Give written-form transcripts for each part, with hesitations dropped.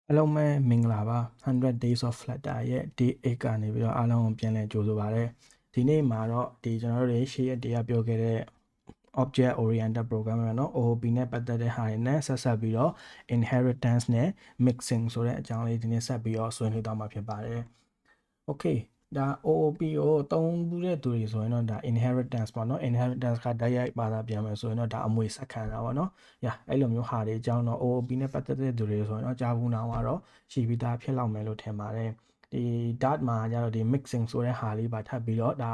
အားလုံးပဲမင်္ဂလာပါ100 days of flutter ရဲ့ day 8ကနေပြီးတော့အားလုံးကိုပြန်လည်ကြိုဆိုပါရစေဒီနေ့မှာတော့ဒီကျွန်တော်တို့ရှေ့ရက်တရားပြောခဲ့တဲ့ object oriented programming เนาะ OOP နဲ့ပတ်သက်တဲ့ဟာတွေနဲ့ဆက်ပြီးတော့ inheritance နဲ့ mixing ဆိုတဲ့အကြောင်းလေးဒီနေ့ဆက်ပြီးတော့ဆွေးနွေးသွားမှာဖြစ်ပါတယ် okay ဒါ OOP ကိုသုံးဘူးတဲ့သူတွေဆိုရင်တော့ဒါ inheritance ပေါ့နော် inheritance ကတိုက်ရိုက်ပါတာပြန်မယ်ဆိုရင်တော့ဒါအမွေဆက်ခံတာပေါ့နော်။ အဲ့လိုမျိုးဟာတွေအကြောင်းတော့ OOP နဲ့ပတ်သက်တဲ့သူတွေဆိုရင်တော့ကြားဘူးနာမှာတော့ရှိပြီးသားဖြစ်လောက်မယ်လို့ထင်ပါတယ်။ဒီ Dart မှာကျတော့ဒီ mixing ဆိုတဲ့ဟာလေးပါထပ်ပြီးတော့ဒါ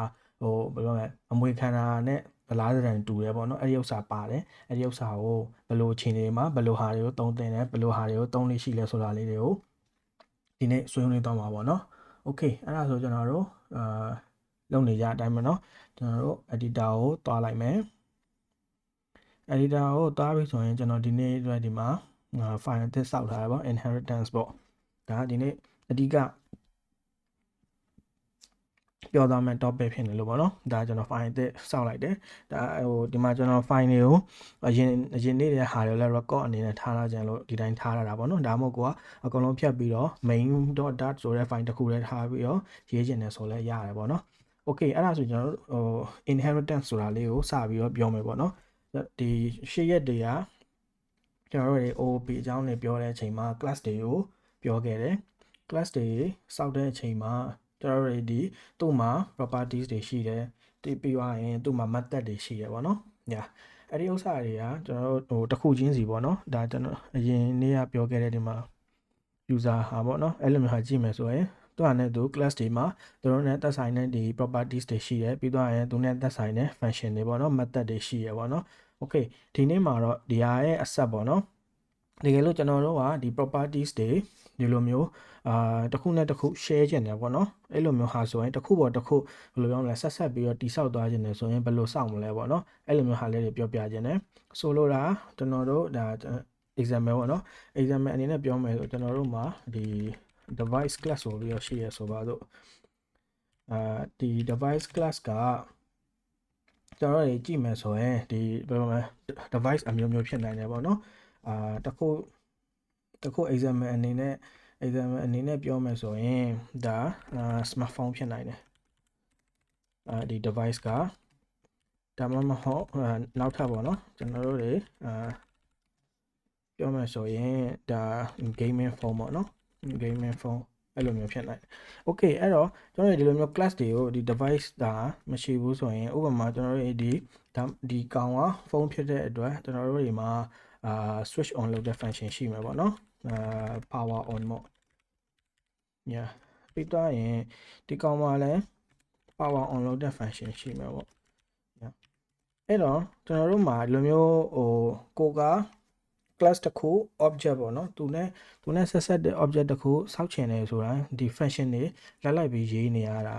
ဘယ်လိုလဲအမွေခံတာနဲ့ဗလားတဲ့တူတယ်ပေါ့နော်။အဲ့ဒီဥစ္စာပါတယ်။အဲ့ဒီဥစ္စာကိုဘယ်လိုအခြေအနေမှာဘယ်လိုဟာတွေကိုသုံးသင့်တယ်ဘယ်လိုဟာတွေကိုသုံးလို့ရှိလဲဆိုတာလေးတွေကိုဒီနေ့ဆွေးနွေးသွားမှာပေါ့နော်။ Okay အဲ့ဒါဆိုကျွန်တော်တို့လုပ်နေကြအတိုင်းပဲเนาะကျွန်တော်တို့ editor ကိုတွားလိုက်မယ် editor ကိုတွားပြီဆိုရင်ကျွန်တော်ဒီနေ့အတွက်ဒီမှာ file အသစ်စောက်ထားရပါ inheritance ပေါ့ဒါဒီနေ့အဓိကပြောသွားမယ့် topic ဖြစ်နေလို့ပေါ့နော်ဒါကျွန်တော် file အသစ်စောက်လိုက်တယ်ဒါဒီမှာကျွန်တော် file တွေကိုအရင်နေတဲ့ဟာတွေလည်း record အနေနဲ့ထားလာကြလို့ဒီတိုင်းထားရတာပေါ့နော်ဒါမှမဟုတ်ကအကုန်လုံးဖြတ်ပြီးတော့ main.dart ဆိုတဲ့ file တစ်ခုလည်းထားပြီးတော့ရေးချင်တယ်ဆိုလည်းရတယ်ပေါ့နော် okay အဲ့ဒါဆိုကျွန်တော်တို့inheritance ဆိုတာလေးကိုစပြီးတော့ပြောမယ်ပေါ့နော်ဒီရှေ့ရက်တွေကကျွန်တော်တို့တွေ OOP အကြောင်းတွေပြောတဲ့အချိန်မှာ class တွေကိုပြောခဲ့တယ် class တွေစောက်တဲ့အချိန်မှာကျွန်တော်တို့ဒီသူ့မှာ properties တွေရှိတယ်ဒီပြီးသွားရင်သူ့မှာ method တွေရှိတယ်ပေါ့နော်ညာအဲ့ဒီဥစ္စာတွေကကျွန်တော်တို့တစ်ခုချင်းစီပေါ့နော်ဒါကျွန်တော်အရင်နေ့ကပြောခဲ့တဲ့ဒီမှာ user ဟာပေါ့နော်အဲ့လိုမျိုးဟာကြည့်မယ်ဆိုရင်သူကလည်းသူ class တွေမှာသူတို့နဲ့သက်ဆိုင်တဲ့ဒီ properties တွေရှိတယ်ပြီးတော့ရင်သူနဲ့သက်ဆိုင်တဲ့ function တွေပေါ့နော် method တွေရှိရပေါ့နော် okay ဒီနေ့မှာတော့ဒီဟာရဲ့အဆက်ပေါ့နော်တကယ်လို့ကျွန်တော်တို့ကဒီ properties တွေဒီလိုမျိုးတစ်ခုနဲ့တစ်ခု share ချင်တယ်ပေါ့နော်အဲ့လိုမျိုးဟာဆိုရင်တစ်ခုပေါ်တစ်ခုဘယ်လိုပြောမလဲဆက်ပြီးတော့တိဆောက်သွားခြင်းတယ်ဆိုရင်ဘယ်လိုစောင့်မလဲပေါ့နော်အဲ့လိုမျိုးဟာလေးတွေပြောပြခြင်းတယ်ဆိုလိုတာကျွန်တော်တို့ဒါ example ပေါ့နော် example အနေနဲ့ပြောမယ်ဆိုကျွန်တော်တို့မှာဒီ device class ဆိုပြီးတော့ရှိရဆိုပါစို့ဒီ device class ကကျွန်တော်တို့ကြည့်မယ်ဆိုရင်ဒီဘယ်လိုလဲ device အမျိုးမျိုးဖြစ်နိုင်တယ်ပေါ့နော်တစ်ခု example အနေနဲ့ပြောမယ်ဆိုရင်ဒါ smartphone ဖြစ်နိုင်တယ်ဒီ device ကဒါမှမဟုတ်နောက်ထပ်ပေါ့နော်ကျွန်တော်တို့တွေပြောမယ်ဆိုရင်ဒါ gaming phone ပေါ့နော် gaming phone အဲ့လိုမျိုးဖြစ်နိုင်တယ် okay အဲ့တော့ကျွန်တော်တို့ဒီလိုမျိုး class တွေကိုဒီ device ဒါမရှိဘူးဆိုရင်ဥပမာကျွန်တော်တို့ဒီကောင်ကဖုန်းဖြစ်တဲ့အတွက်ကျွန်တော်တို့ဒီမှာswitch on လုပ်တဲ့ function ရှိမှာပေါ့နော်power on mode ညာပြီးတော့ရင်ဒီကောင်မှာလည်း power on လုပ်တဲ့ function ရှိမှာပေါ့ညာအဲ့တော့ကျွန်တော်တို့မှာဒီလိုမျိုးကိုက class တစ်ခု object ပေါ့နော်သူနဲ့ဆက်တဲ့ object တစ်ခုစောက်ချင်တယ်ဆိုတာဒီ function တွေလိုက်ပြီးရေးနေရတာ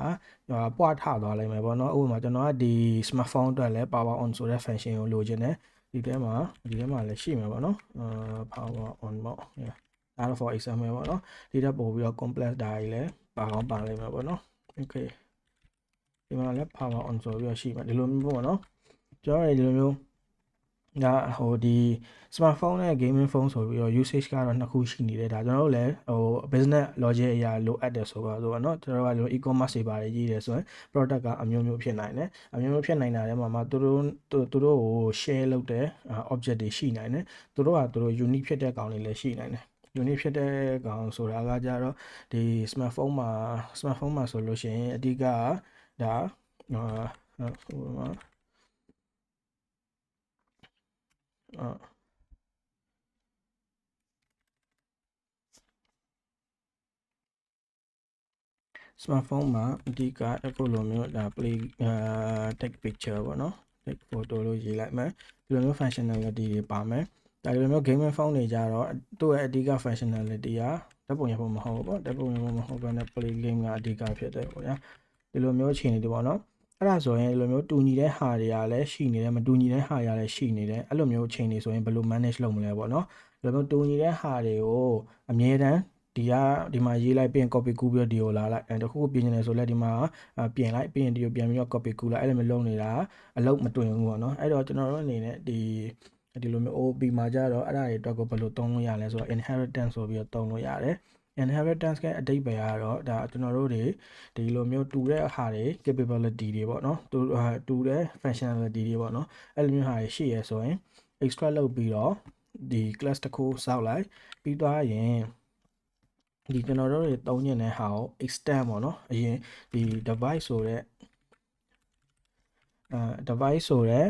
ပွားထသွားလိုက်မယ်ပေါ့နော်ဥပမာကျွန်တော်ကဒီ smartphone အတွက်လည်း power on ဆိုတဲ့ function ကိုလိုချင်တယ်ဒီထဲမှာလည်းရှိမှာပေါ့နော်power on ပေါ့ဒါတော့ for example ပေါ့နော်ဒီထက်ပို့ပြီးတော့ complex ဒါကြီးလည်းပါကောင်းပါလိမ့်မယ်ပေါ့နော် okay ဒီမှာလည်း power on ဆိုပြီးတော့ရှိမှာဒီလိုမျိုးပေါ့နော်ကျွန်တော်ဒီလိုမျိုးဒါဒီ smartphone နဲ့ gaming phone ဆိုပြီးတော့ usage ကတော့နှစ်ခုရှိနေတယ်ဒါကျွန်တော်တို့လည်းbusiness logic အရာလိုအပ်တယ်ဆိုတော့ကျွန်တော်တို့က e-commerce တွေပါတယ်ရေးတယ်ဆိုရင် product ကအမျိုးမျိုးဖြစ်နိုင်တယ်အမျိုးမျိုးဖြစ်နိုင်တာထဲမှာသူတို့ကို share လုပ်တဲ့ object တွေရှိနိုင်တယ်သူတို့ unique ဖြစ်တဲ့ကောင်တွေလည်းရှိနိုင်တယ် unique ဖြစ်တဲ့ကောင်ဆိုတာကကြတော့ဒီ smartphone မှာဆိုလို့ရှိရင်အဓိကဒါsmartphone မှာအဓိကအခုလိုမျိုးဒါ play take picture ပေါ့နော် take photo လို့ရေးလိုက်မယ်ဒီလိုမျိုး functionality တွေပါမယ်ဒါဒီလိုမျိုး gaming phone တွေကြတော့သူ့ရဲ့အဓိက functionality ကဓာတ်ပုံရဖို့မဟုတ်ဘူးပေါ့ဓာတ်ပုံရဖို့မဟုတ်ဘဲနဲ့ play game ကအဓိကဖြစ်တယ်ပေါ့ဗျာဒီလိုမျိုးအခြေအနေတွေပေါ့နော်အဲ့ဒါဆိုရင်ဒီလိုမျိုးတူညီတဲ့ဟာတွေကလည်းရှိနေတယ်မတူညီတဲ့ဟာတွေကလည်းရှိနေတယ်အဲ့လိုမျိုးအခြေအနေဆိုရင်ဘယ်လို manage လုပ်မလဲပေါ့နော်ဒီလိုမျိုးတူညီတဲ့ဟာတွေကိုအမြဲတမ်းဒီမှာရေးလိုက်ပြင် copy ကူးပြီးတော့ဒီကိုလာလိုက်တခုခုပြင်နေတယ်ဆိုလဲဒီမှာပြင်လိုက်ပြင်ဒီကိုပြန်ပြီးတော့ copy ကူးလိုက်အဲ့လိုမျိုးလုပ်နေတာအလုပ်မတွင်ဘူးပေါ့နော်အဲ့တော့ကျွန်တော်တို့အနေနဲ့ဒီ ဒီလိုမျိုး OOP မှာကြတော့အဲ့ဒါတွေအတွက်ကိုဘယ်လိုသုံးလို့ရလဲဆိုတော့ inheritance ဆိုပြီးတော့သုံးလို့ရတယ် inheritance ရဲ့အဓိပ္ပာယ်ကတော့ဒါကျွန်တော်တို့တွေဒီလိုမျိုးတူတဲ့ဟာတွေ capability တွေပေါ့နော်တူတဲ့ functionality တွေပေါ့နော်အဲ့လိုမျိုးဟာတွေရှိရဆိုရင် extract လုပ်ပြီးတော့ဒီ class တစ်ခုစောက်လိုက်ပြီးသွားရင်ဒီကျွန်တော်တို့တွေသုံးနေတဲ့ဟာကို extend ပေါ့နော်အရင်ဒီ device ဆိုတဲ့device ဆိုတဲ့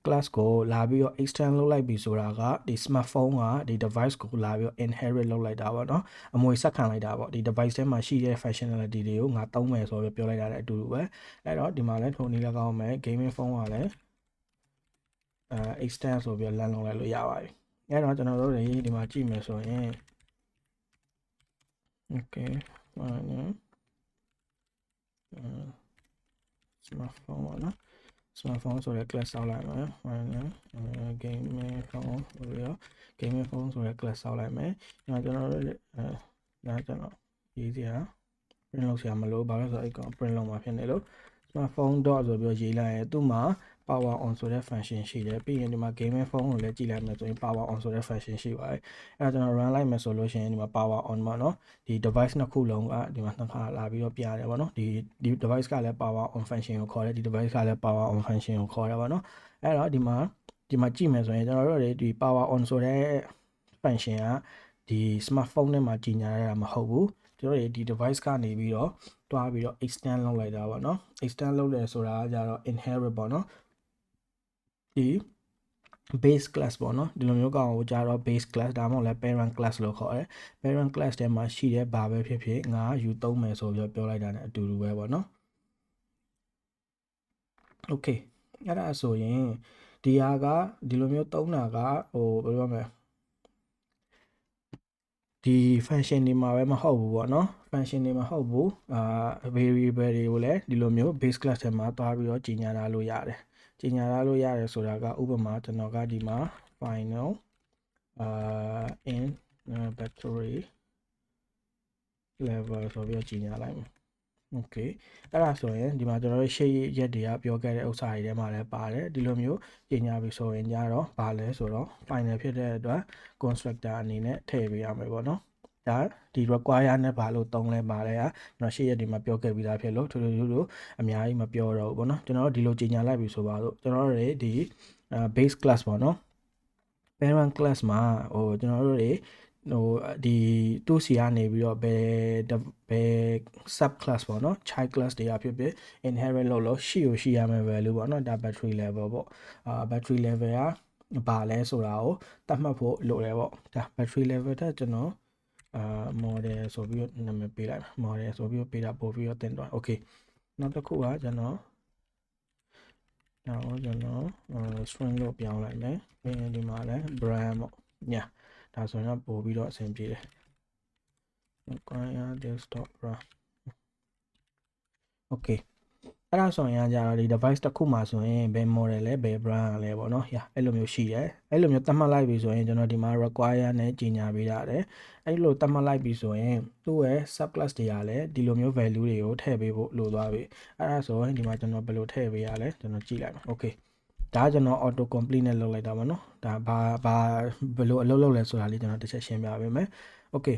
class ကိုလာပြီးတော့ extend လုပ်လိုက်ပြီဆိုတာကဒီ smartphone ကဒီ device ကိုလာပြီးတော့ inherit လုပ်လိုက်တာပေါ့နော်အမွေဆက်ခံလိုက်တာပေါ့ဒီ device ထဲမှာရှိတဲ့ functionality တွေကိုငါသုံးမယ်ဆိုပြီးပြောလိုက်တာလည်းအတူတူပဲအဲ့တော့ဒီမှာလည်းထုံနည်း၎င်းမယ် gaming phone ကလည်းextend ဆိုပြီးတော့ run လုပ်လိုက်လို့ရပါပြီအဲ့တော့ကျွန်တော်တို့တွေဒီမှာကြည့်မယ်ဆိုရင် okay smartphone ပေါ့နော်smartphone ဆိုတဲ့ class ဆောက်လိုက်မယ် gaming phone ဆိုပြီးတော့ gaming phone ဆိုတဲ့ class ဆောက်လိုက်မယ်။ကျွန်တော်တို့ဒါကျွန်တော်ရေးစရာ print လုပ်စရာမလိုဘာလို့ဆိုတော့အဲ့ကောင် print လုပ်မှာဖြစ်နေလို့ smartphone dot ဆိုပြီးတော့ရေးလိုက်ရင်သူ့မှာ power on ဆိုတဲ့ function ရှိတယ်ပြီးရင်ဒီမှာ gaming phone ကိုလည်းကြည့်လိုက်မယ်ဆိုရင် power on ဆိုတဲ့ function ရှိပါတယ်အဲ့ဒါကျွန်တော် run လိုက်မယ်ဆိုလို့ရှိရင်ဒီမှာ power on ပေါ့နော်ဒီ device နှစ်ခုလုံးကဒီမှာနှစ်ခါလာပြီးတော့ပြရတယ်ပေါ့နော်ဒီ device ကလည်း power on function ကိုခေါ်တယ်ဒီ device ကလည်း power on function ကိုခေါ်တယ်ပေါ့နော်အဲ့တော့ဒီမှာကြည့်မယ်ဆိုရင်ကျွန်တော်တို့တွေဒီ power on ဆိုတဲ့ function ကဒီ smartphone ထဲမှာကြီးညာရတာမဟုတ်ဘူးကျွန်တော်တို့ဒီ device ကနေပြီးတော့တွားပြီးတော့ extend လုပ်လိုက်တာပေါ့နော် extend လုပ်တယ်ဆိုတာကကြတော့ inherit ပေါ့နော်ဒီ base class ပေါ့နော်ဒီလိုမျိုးကောင်ကိုကြတော့ base class ဒါမှမဟုတ်လဲ parent class လို့ခေါ်တယ် parent class ထဲမှာရှိတဲ့ဘာပဲဖြစ်ဖြစ်ငါယူသုံးမယ်ဆိုပြီးပြောလိုက်တာ ਨੇ အတူတူပဲပေါ့နော် okay အဲ့ဒါဆိုရင်ဒီဟာကဒီလိုမျိုးသုံးတာကဟိုဘယ်လိုပြောမလဲဒီ function တွေမှာပဲမဟုတ်ဘူးပေါ့နော် function တွေမဟုတ်ဘူးvariable တွေကိုလည်းဒီလိုမျိုး base class ထဲမှာတွားပြီးတော့ကြီးညာထားလို့ရတယ်ကြီးညာထားလို့ရတယ်ဆိုတာကဥပမာကျွန်တော်ကဒီမှာ final in battery level ဆိုပြီးတော့ကြီးညာလိုက်မယ် okay အဲ့ဒါဆိုရင်ဒီမှာကျွန်တော်တို့ရှေ့ရက်တွေကပြောခဲ့တဲ့ဥစ္စာတွေထဲမှာလည်းပါတယ်ဒီလိုမျိုးကြီးညာပြီဆိုရင်ကြတော့ဘာလဲဆိုတော့ final ဖြစ်တဲ့အတွက် constructor အနေနဲ့ထည့်ပေးရမယ်ပေါ့နော်ဒါဒီ require နဲ့ဘာလို့သုံးလဲပါလဲကကျွန်တော်ရှေ့ရက်ဒီမှာပြောခဲ့ပြီးသားဖြစ်လို့ထူးထူးအများကြီးမပြောတော့ဘူးပေါ့နော်ကျွန်တော်တို့ဒီလိုကြီးညာလိုက်ပြီဆိုပါတော့ကျွန်တော်တို့ဒီ base class ပေါ့နော် parent class မှာဟိုကျွန်တော်တို့တွေဟိုဒီသူ့စီကနေပြီးတော့ဘယ် sub class ပေါ့နော် child class တွေကဖြစ်ဖြစ် inherit လုပ်လို့ရှိရမယ် value ပေါ့နော်ဒါ battery level ပေါ့battery level ကဘာလဲဆိုတာကိုသတ်မှတ်ဖို့လိုတယ်ပေါ့ဒါ battery level တက်ကျွန်တော်model ဆိုပြီးတော့နာမည်ပေးလိုက် model ဆိုပြီးတော့ပေးတာပို့ပြီးတော့တင်သွား okay နောက်တစ်ခုကကျွန်တော်string လို့ပြောင်းလိုက်မယ်ပြီးရင်ဒီမှာလည်း brand ပေါ့ညာဒါဆိုရင်ပို့ပြီးတော့အဆင်ပြေတယ် require desktop run okay အဲ့ဒါဆိုရင်ကြတော့ဒီ device တစ်ခုမှာဆိုရင်ဘယ် model လဲဘယ် brand လဲပေါ့နော်အဲ့လိုမျိုးရှိတယ်အဲ့လိုမျိုးသတ်မှတ်လိုက်ပြီဆိုရင်ကျွန်တော်ဒီမှာ require နဲ့ကြီးညာပေးရတယ်အဲ့လိုသတ်မှတ်လိုက်ပြီဆိုရင်သူ့ရဲ့ sub class တွေကလည်းဒီလိုမျိုး value တွေကိုထည့်ပေးဖို့လိုသွားပြီအဲ့ဒါဆိုရင်ဒီမှာကျွန်တော်ဘယ်လိုထည့်ပေးရလဲကျွန်တော်ကြည့်လိုက်မယ် okay ဒါကျွန်တော် auto complete နဲ့လုပ်လိုက်တာပါเนาะဒါဘာဘယ်လိုအလုပ်လုပ်လဲဆိုတာလေးကျွန်တော်တစ်ချက်ရှင်းပြပေးမယ် okay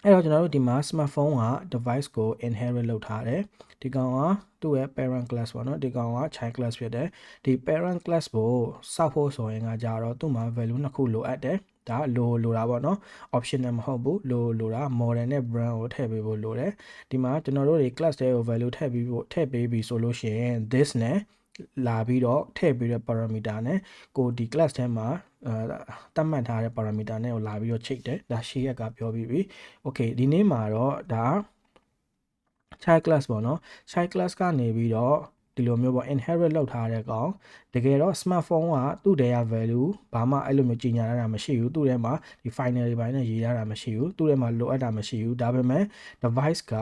အဲ့တော့ကျွန်တော်တို့ဒီမှာ smartphone က device ကို inherit လုပ်ထားတယ်ဒီကောင်ကသူ့ရဲ့ parent class ပေါ့နော်ဒီကောင်က child class ဖြစ်တယ်ဒီ parent class ကိုစောက်ဖို့ဆိုရင်ကကြတော့သူ့မှာ value နှစ်ခုလိုအပ်တယ်ဒါလိုတာပေါ့နော် optional မဟုတ်ဘူးလိုတာ model နဲ့ brand ကိုထည့်ပေးဖို့လိုတယ်ဒီမှာကျွန်တော်တို့တွေ class တွေကို value ထည့်ပေးပြီးဆိုလို့ရှိရင် this နဲ့လာပြီးတော့ထည့်ပေးတဲ့ parameter နဲ့ကိုဒီ class ထဲမှာသတ်မှတ်ထားတဲ့ parameter နဲ့ကိုလာပြီးတော့ချိန်တယ်ဒါရှေ့ရက်ကပြောပြီးပြီ okay ဒီနေ့မှာတော့ဒါ child class ပေါ့နော် child class ကနေပြီးတော့ဒီလိုမျိုးပေါ့ inherit လောက်ထားတဲ့ကောင်တကယ်တော့ smartphone ကသူ့ထဲက value ဘာမှအဲ့လိုမျိုးကြီးညာရတာမရှိဘူးသူ့ထဲမှာဒီ final တွေပိုင်းနဲ့ရေးရတာမရှိဘူးသူ့ထဲမှာလိုအပ်တာမရှိဘူးဒါပေမဲ့ device က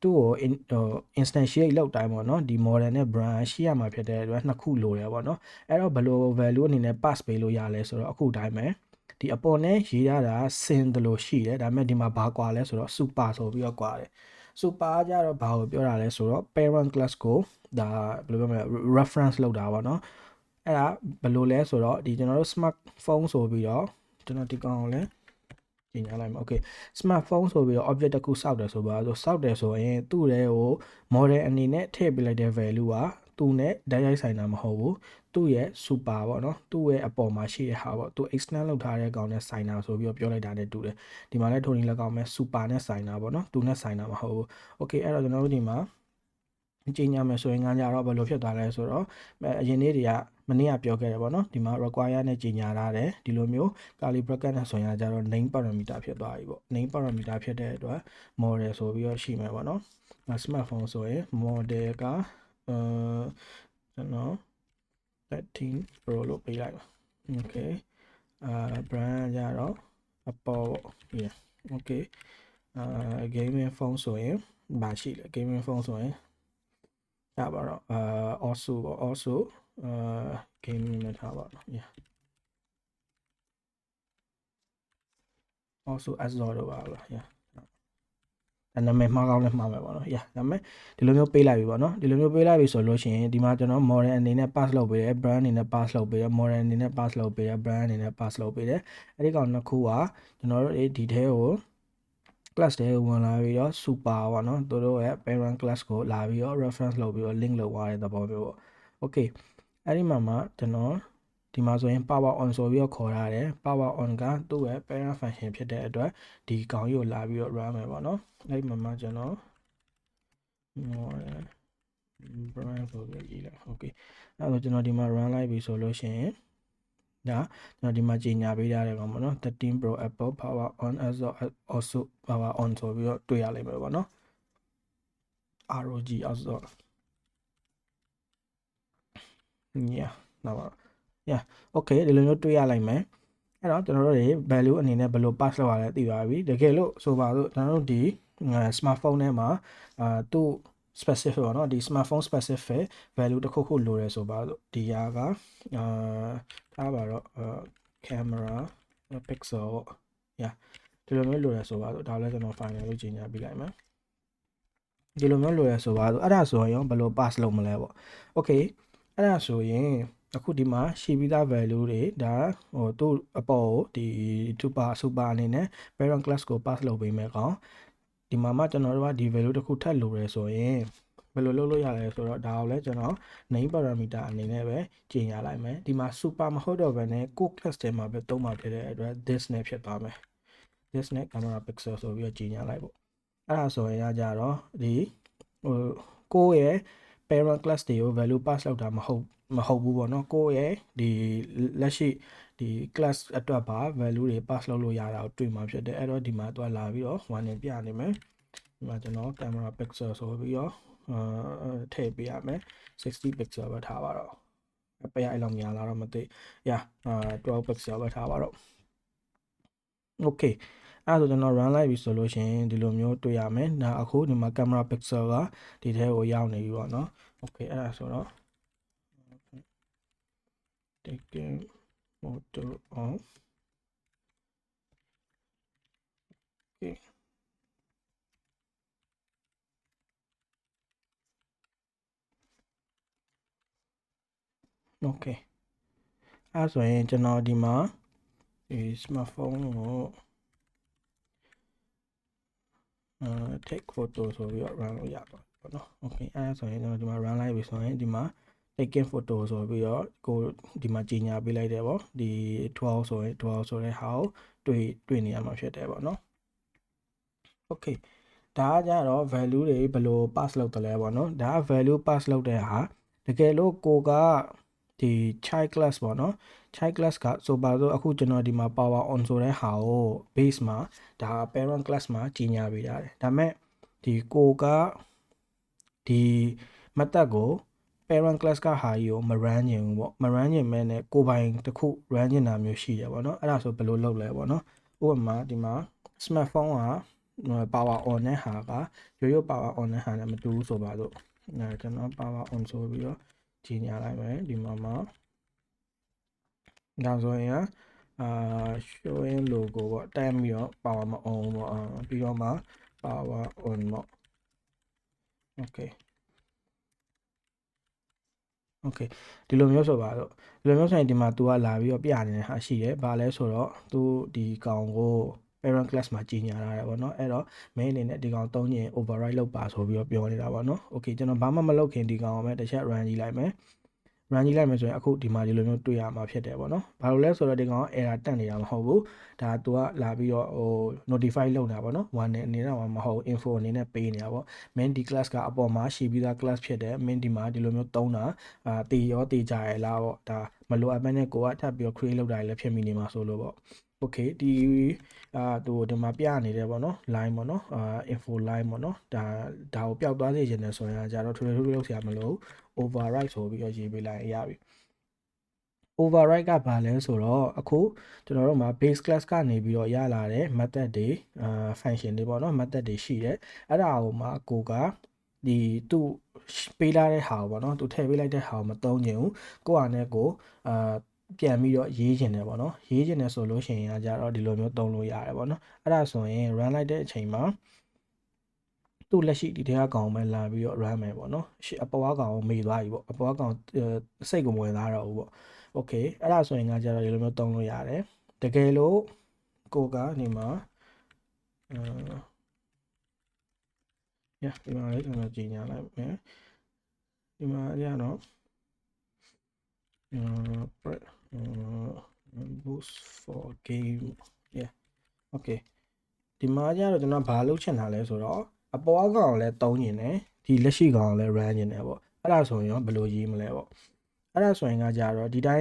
သူ့ကိုinstantiate လောက်တိုင်းပေါ့နော်ဒီ model နဲ့ brand ရှိရမှာဖြစ်တဲ့အတွက်နှစ်ခုလိုတယ်ပေါ့နော်အဲ့တော့ဘယ်လို value အနေနဲ့ pass ပေးလို့ရလဲဆိုတော့အခုတိုင်းပဲဒီအပေါ်နဲ့ရေးရတာစင်တယ်လို့ရှိတယ်ဒါပေမဲ့ဒီမှာဘာကွာလဲဆိုတော့ super ဆိုပြီးတော့ကွာတယ် super ကြတော့ဘာကိုပြောတာလဲဆိုတော့ parent class ကိုဒါဘယ်လိုပြောမလဲ reference လုပ်တာပေါ့နော် အဲ့ဒါဘယ်လိုလဲဆိုတော့ဒီကျွန်တော်တို့ smartphone ဆိုပြီးတော့ကျွန်တော်ဒီကောင်ကိုလည်းကြီးညာလိုက်မယ် okay smartphone ဆိုပြီးတော့ object တစ်ခုစောက်တယ်ဆိုပါဆိုစောက်တယ်ဆိုရင်သူ့ရဲ့ကို model အနေနဲ့ထည့်ပေးလိုက်တဲ့ value ကသူ့နဲ့ဓာတ်ရိုက်ဆိုင်တာမဟုတ်ဘူးသူ့ရဲ့ super ပေါ့နော်သူ့ရဲ့အပေါ်မှာရှိတဲ့ဟာပေါ့သူ extend လုပ်ထားတဲ့ကောင်နဲ့ဆိုင်တာဆိုပြီးတော့ပြောလိုက်တာနဲ့တူတယ်ဒီမှာလည်းထုံနေလည်းကောင်းမယ် super နဲ့ဆိုင်တာပေါ့နော်သူနဲ့ဆိုင်တာမဟုတ်ဘူး okay အဲ့တော့ကျွန်တော်တို့ဒီမှာကြီးညာမယ်ဆိုရင်ကကြတော့ဘယ်လိုဖြစ်သွားလဲဆိုတော့အရင်နေ့တွေကမနေ့ကပြောခဲ့တယ်ပေါ့နော်ဒီမှာ require နဲ့ကြီးညာထားတယ်ဒီလိုမျိုး curly bracket နဲ့ဆိုရင်ကြတော့ name parameter ဖြစ်သွားပြီပေါ့ name parameter ဖြစ်တဲ့အတွက် model ဆိုပြီးတော့ရှိမယ်ပေါ့နော် smartphone ဆိုရင် model ကကျွန်တော်13 pro လို့ပေးလိုက်ပါ okay brand ကြတော့ Apple ပေါ့ yeah okay gaming phone ဆိုရင်ဘာရှိလဲ gaming phone ဆိုရင်ရပါတော့also ပေါ့ also gaming နဲ့ထားပါတော့ yeah also Azure တော့ပါလား yeah နာမည်မှားကောင်းလဲမှားမယ်ပေါ့နော် yeah ဒါပေမဲ့ဒီလိုမျိုးပေးလိုက်ပြီပေါ့နော်ဒီလိုမျိုးပေးလိုက်ပြီဆိုလို့ရှိရင်ဒီမှာကျွန်တော် model အနေနဲ့ pass လုပ်ပေးတယ် brand အနေနဲ့ pass လုပ်ပေးတယ် model အနေနဲ့ pass လုပ်ပေးတယ် brand အနေနဲ့ pass လုပ်ပေးတယ်အဲ့ဒီကောင်နှစ်ခုကကျွန်တော်တို့ဒီထဲကို class တွေဝင်လာပြီးတော့ super ပေါ့နော်သူတို့ရဲ့ parent class ကိုလာပြီးတော့ reference လုပ်ပြီးတော့ link လုပ်သွားတဲ့သဘောမျိုးပေါ့ okay အဲ့ဒီမှာကျွန်တော်ဒီမှာဆိုရင် power on ဆိုပြီးတော့ခေါ်ထားတယ် power on ကသူ့ရဲ့ parent function ဖြစ်တဲ့အတွက်ဒီကောင်ကြီးကိုလာပြီးတော့ run မယ်ပေါ့နော်အဲ့ဒီမှာကျွန်တော် brand ဆိုပြီးရေးလိုက် okay အဲ့တော့ကျွန်တော်ဒီမှာ run လိုက်ပြီဆိုလို့ရှိရင်ဒါကျွန်တော်ဒီမှာကြီးညာပေးထားတယ်ကောင်ပေါ့နော်13 pro apple power on also power on ဆိုပြီးတော့တွေ့ရလိမ့်မယ်ပေါ့နော် ROG also yeah တော့ yeah okay ဒီလိုမျိုးတွေ့ရလိုက်မယ်အဲ့တော့ကျွန်တော်တို့တွေ value အနေနဲ့ဘယ်လို pass လုပ်ရလဲသိပါပြီတကယ်လို့ဆိုပါစို့ကျွန်တော်တို့ဒီ smartphone ထဲမှာသူ့ specific ပေါ့နော်ဒီ smartphone specific value တစ်ခုခုလိုတယ်ဆိုပါစို့ဒီဟာကထားပါတော့camera pixel ပေါ့ yeah ဒီလိုမျိုးလိုတယ်ဆိုပါစို့ဒါလည်းကျွန်တော် final လို့ကြီးညာပြလိုက်မယ်ဒီလိုမျိုးလိုရဆိုပါဆိုအဲ့ဒါဆိုရင်ဘယ်လို pass လုပ်မလဲပေါ့ okay အဲ့ဒါဆိုရင်အခုဒီမှာရှိပြီးသား value တွေဒါဟိုသူ့အပေါ်ကိုဒီ super အနေနဲ့ parent class ကို pass လုပ်ပေးမယ်ကောင်ဒီမှာမှကျွန်တော်တို့ကဒီ value တစ်ခုထပ်လိုရဲဆိုရင်ဘယ်လိုလုပ်လို့ရလဲဆိုတော့ဒါကိုလည်းကျွန်တော် name parameter အနေနဲ့ပဲကြီးညာလိုက်မယ်ဒီမှာ super မဟုတ်တော့ဘဲနဲ့ကို class ထဲမှာပဲသုံးမှာဖြစ်တဲ့အတွက် this နဲ့ဖြစ်သွားမယ် this နဲ့ camera pixel ဆိုပြီးတော့ကြီးညာလိုက်ပေါ့အဲ့ဒါဆိုရင်ကြတော့ဒီဟိုကိုရဲ့ parent class တွေကို value pass လောက်တာမဟုတ်ဘူးပေါ့နော်ကိုရဲ့ဒီလက်ရှိဒီ class အတွက်ပါ value တွေ pass လုပ်လို့ရတာကိုတွေ့မှာဖြစ်တယ်အဲ့တော့ဒီမှာသွားလာပြီးတော့ one နဲ့ပြနေမယ်ဒီမှာကျွန်တော် camera pixel ဆိုပြီးတော့ထည့်ပေးရမယ်60 pixel ပဲထားပါတော့အပေးအဲ့လောက်များလာတော့မသိရ12 pixel ပဲထားပါတော့ okay အဲ့ဒါဆိုကျွန်တော် run လိုက်ပြီဆိုလို့ရှိရင်ဒီလိုမျိုးတွေ့ရမယ်ဒါအခုဒီမှာ camera pixel ကဒီထဲကိုရောက်နေပြီပေါ့နော် okay အဲ့ဒါဆိုတော့ taking photo of okay okay အဲ့ဆိုရင်ကျွန်တော်ဒီမှာဒီ smartphone ကိုtake photo ဆိုပြီးတော့ run လို့ရတော့ပေါ့နော် okay အဲ့ဆိုရင်ကျွန်တော်ဒီမှာ run လိုက်ပြီဆိုရင်ဒီမှာ taking photo ဆိုပြီးတော့ကိုဒီမှာကြီးညာပေးလိုက်တယ်ပေါ့ဒီ12ဆိုရင်12ဆိုတဲ့ဟာကိုတွေ့နေရမှာဖြစ်တယ်ပေါ့နော် okay ဒါကကြတော့ value တွေဘယ်လို pass လုပ်တယ်လဲပေါ့နော်ဒါက value pass လုပ်တဲ့ဟာတကယ်လို့ကိုကဒီ child class ပေါ့နော် child class ကဆိုပါတော့အခုကျွန်တော်ဒီမှာ power on ဆိုတဲ့ဟာကို base မှာဒါ parent class မှာကြီးညာပေးရတယ်ဒါမဲ့ဒီကိုကဒီ method ကို parent class ကဟာကြီးကိုမ run ချင်ဘူးပေါ့မ run ချင်မဲ့နဲ့ကိုပိုင်တစ်ခု run ချင်တာမျိုးရှိတယ်ပေါ့နော်အဲ့ဒါဆိုဘယ်လိုလုပ်လဲပေါ့နော်ဥပမာဒီမှာ smartphone ကpower on တဲ့ဟာကရိုး power on တဲ့ဟာနဲ့မတူဘူးဆိုပါတော့ကျွန်တော် power on ဆိုပြီးတော့ကြီးညာလိုက်မယ်ဒီမှာဒါဆိုရင်showing logo ပေါ့တန်းပြီးတော့ power မ on ပေါ့ပြီးတော့မှ power on ပေါ့ okay okay ဒီလိုမျိုးဆိုပါတော့ဒီလိုမျိုးဆိုရင်ဒီမှာ तू ကလာပြီးတော့ပြနေတဲ့ဟာရှိတယ်ဘာလဲဆိုတော့ तू ဒီကောင်ကို parent class မှာကြီးညာထားတယ်ပေါ့နော်အဲ့တော့ main အနေနဲ့ဒီကောင်သုံးရင် override လုပ်ပါဆိုပြီးတော့ပြောနေတာပေါ့နော် okay ကျွန်တော်ဘာမှမလုပ်ခင်ဒီကောင်ကိုပဲတစ်ချက် run ကြည့်လိုက်မယ် run ကြည့်လိုက်မယ်ဆိုရင်အခုဒီမှာဒီလိုမျိုးတွေ့ရမှာဖြစ်တယ်ပေါ့နော်ဘာလို့လဲဆိုတော့ဒီကောင် error တက်နေတာမဟုတ်ဘူးဒါ तू ကလာပြီးတော့ဟို notify လုပ်နေတာပေါ့နော် one နဲ့အနေနဲ့မဟုတ် info အနေနဲ့ပေးနေတာပေါ့ main ဒီ class ကအပေါ်မှာရှိပြီးသား class ဖြစ်တယ် main ဒီမှာဒီလိုမျိုးသုံးတာတည်ရောတည်ကြရလားပေါ့ဒါမလိုအပ်ဘဲနဲ့ကိုကထပ်ပြီးတော့ create လုပ်တာလည်းဖြစ်မိနေမှာဆိုလို့ပေါ့ okay ဒီသူဒီမှာပြနေတယ်ပေါ့နော် line ပေါ့နော် info line ပေါ့နော်ဒါကိုပျောက်သွားစေချင်တယ်ဆိုရင်ကြတော့ထွေထွေလုပ်ဆရာမလို့ override ဆိုပြီးတော့ရေးပေးလိုက်ရပြီ override ကဘာလဲဆိုတော့အခုကျွန်တော်တို့မှာ base class ကနေပြီးတော့ရလာတဲ့ method တွေfunction တွေပေါ့နော် method တွေရှိတယ်အဲ့ဒါကိုမှကိုကဒီသူ့ပေးလာတဲ့ဟာပေါ့နော်သူထည့်ပေးလိုက်တဲ့ဟာကိုမသုံးချင်ဘူးကိုယ့်ဟာနဲ့ကိုပြန်ပြီးတော့ရေးချင်တယ်ပေါ့နော်ရေးချင်တယ်ဆိုလို့ရှိရင်ကကြတော့ဒီလိုမျိုးသုံးလို့ရတယ်ပေါ့နော်အဲ့ဒါဆိုရင် run လိုက်တဲ့အချိန်မှာသူ့လက်ရှိဒီထဲကကောင်ပဲလာပြီးတော့ run မယ်ပေါ့နော်အပေါ်ကကောင်ကိုမေ့သွားပြီပေါ့အပေါ်ကကောင်စိတ်ကိုမဝင်သားတော့ဘူးပေါ့ okay အဲ့ဒါဆိုရင်ကကြတော့ဒီလိုမျိုးသုံးလို့ရတယ်တကယ်လို့ကိုကနေမှာဒီမှာလေးကျွန်တော်ကြီးညာလိုက်မယ်ဒီမှာရတော့boost for game okay ဒီမှာကျတော့ကျွန်တော်ဘာလုပ်ချင်တာလဲဆိုတော့အပေါ်အကောင်လည်းသုံးနေတယ်ဒီလက်ရှိကောင်လည်း run နေတယ်ပေါ့အဲ့ဒါဆိုရင်ဘယ်လိုရေးမလဲပေါ့အဲ့ဒါဆိုရင်ကကြတော့ဒီတို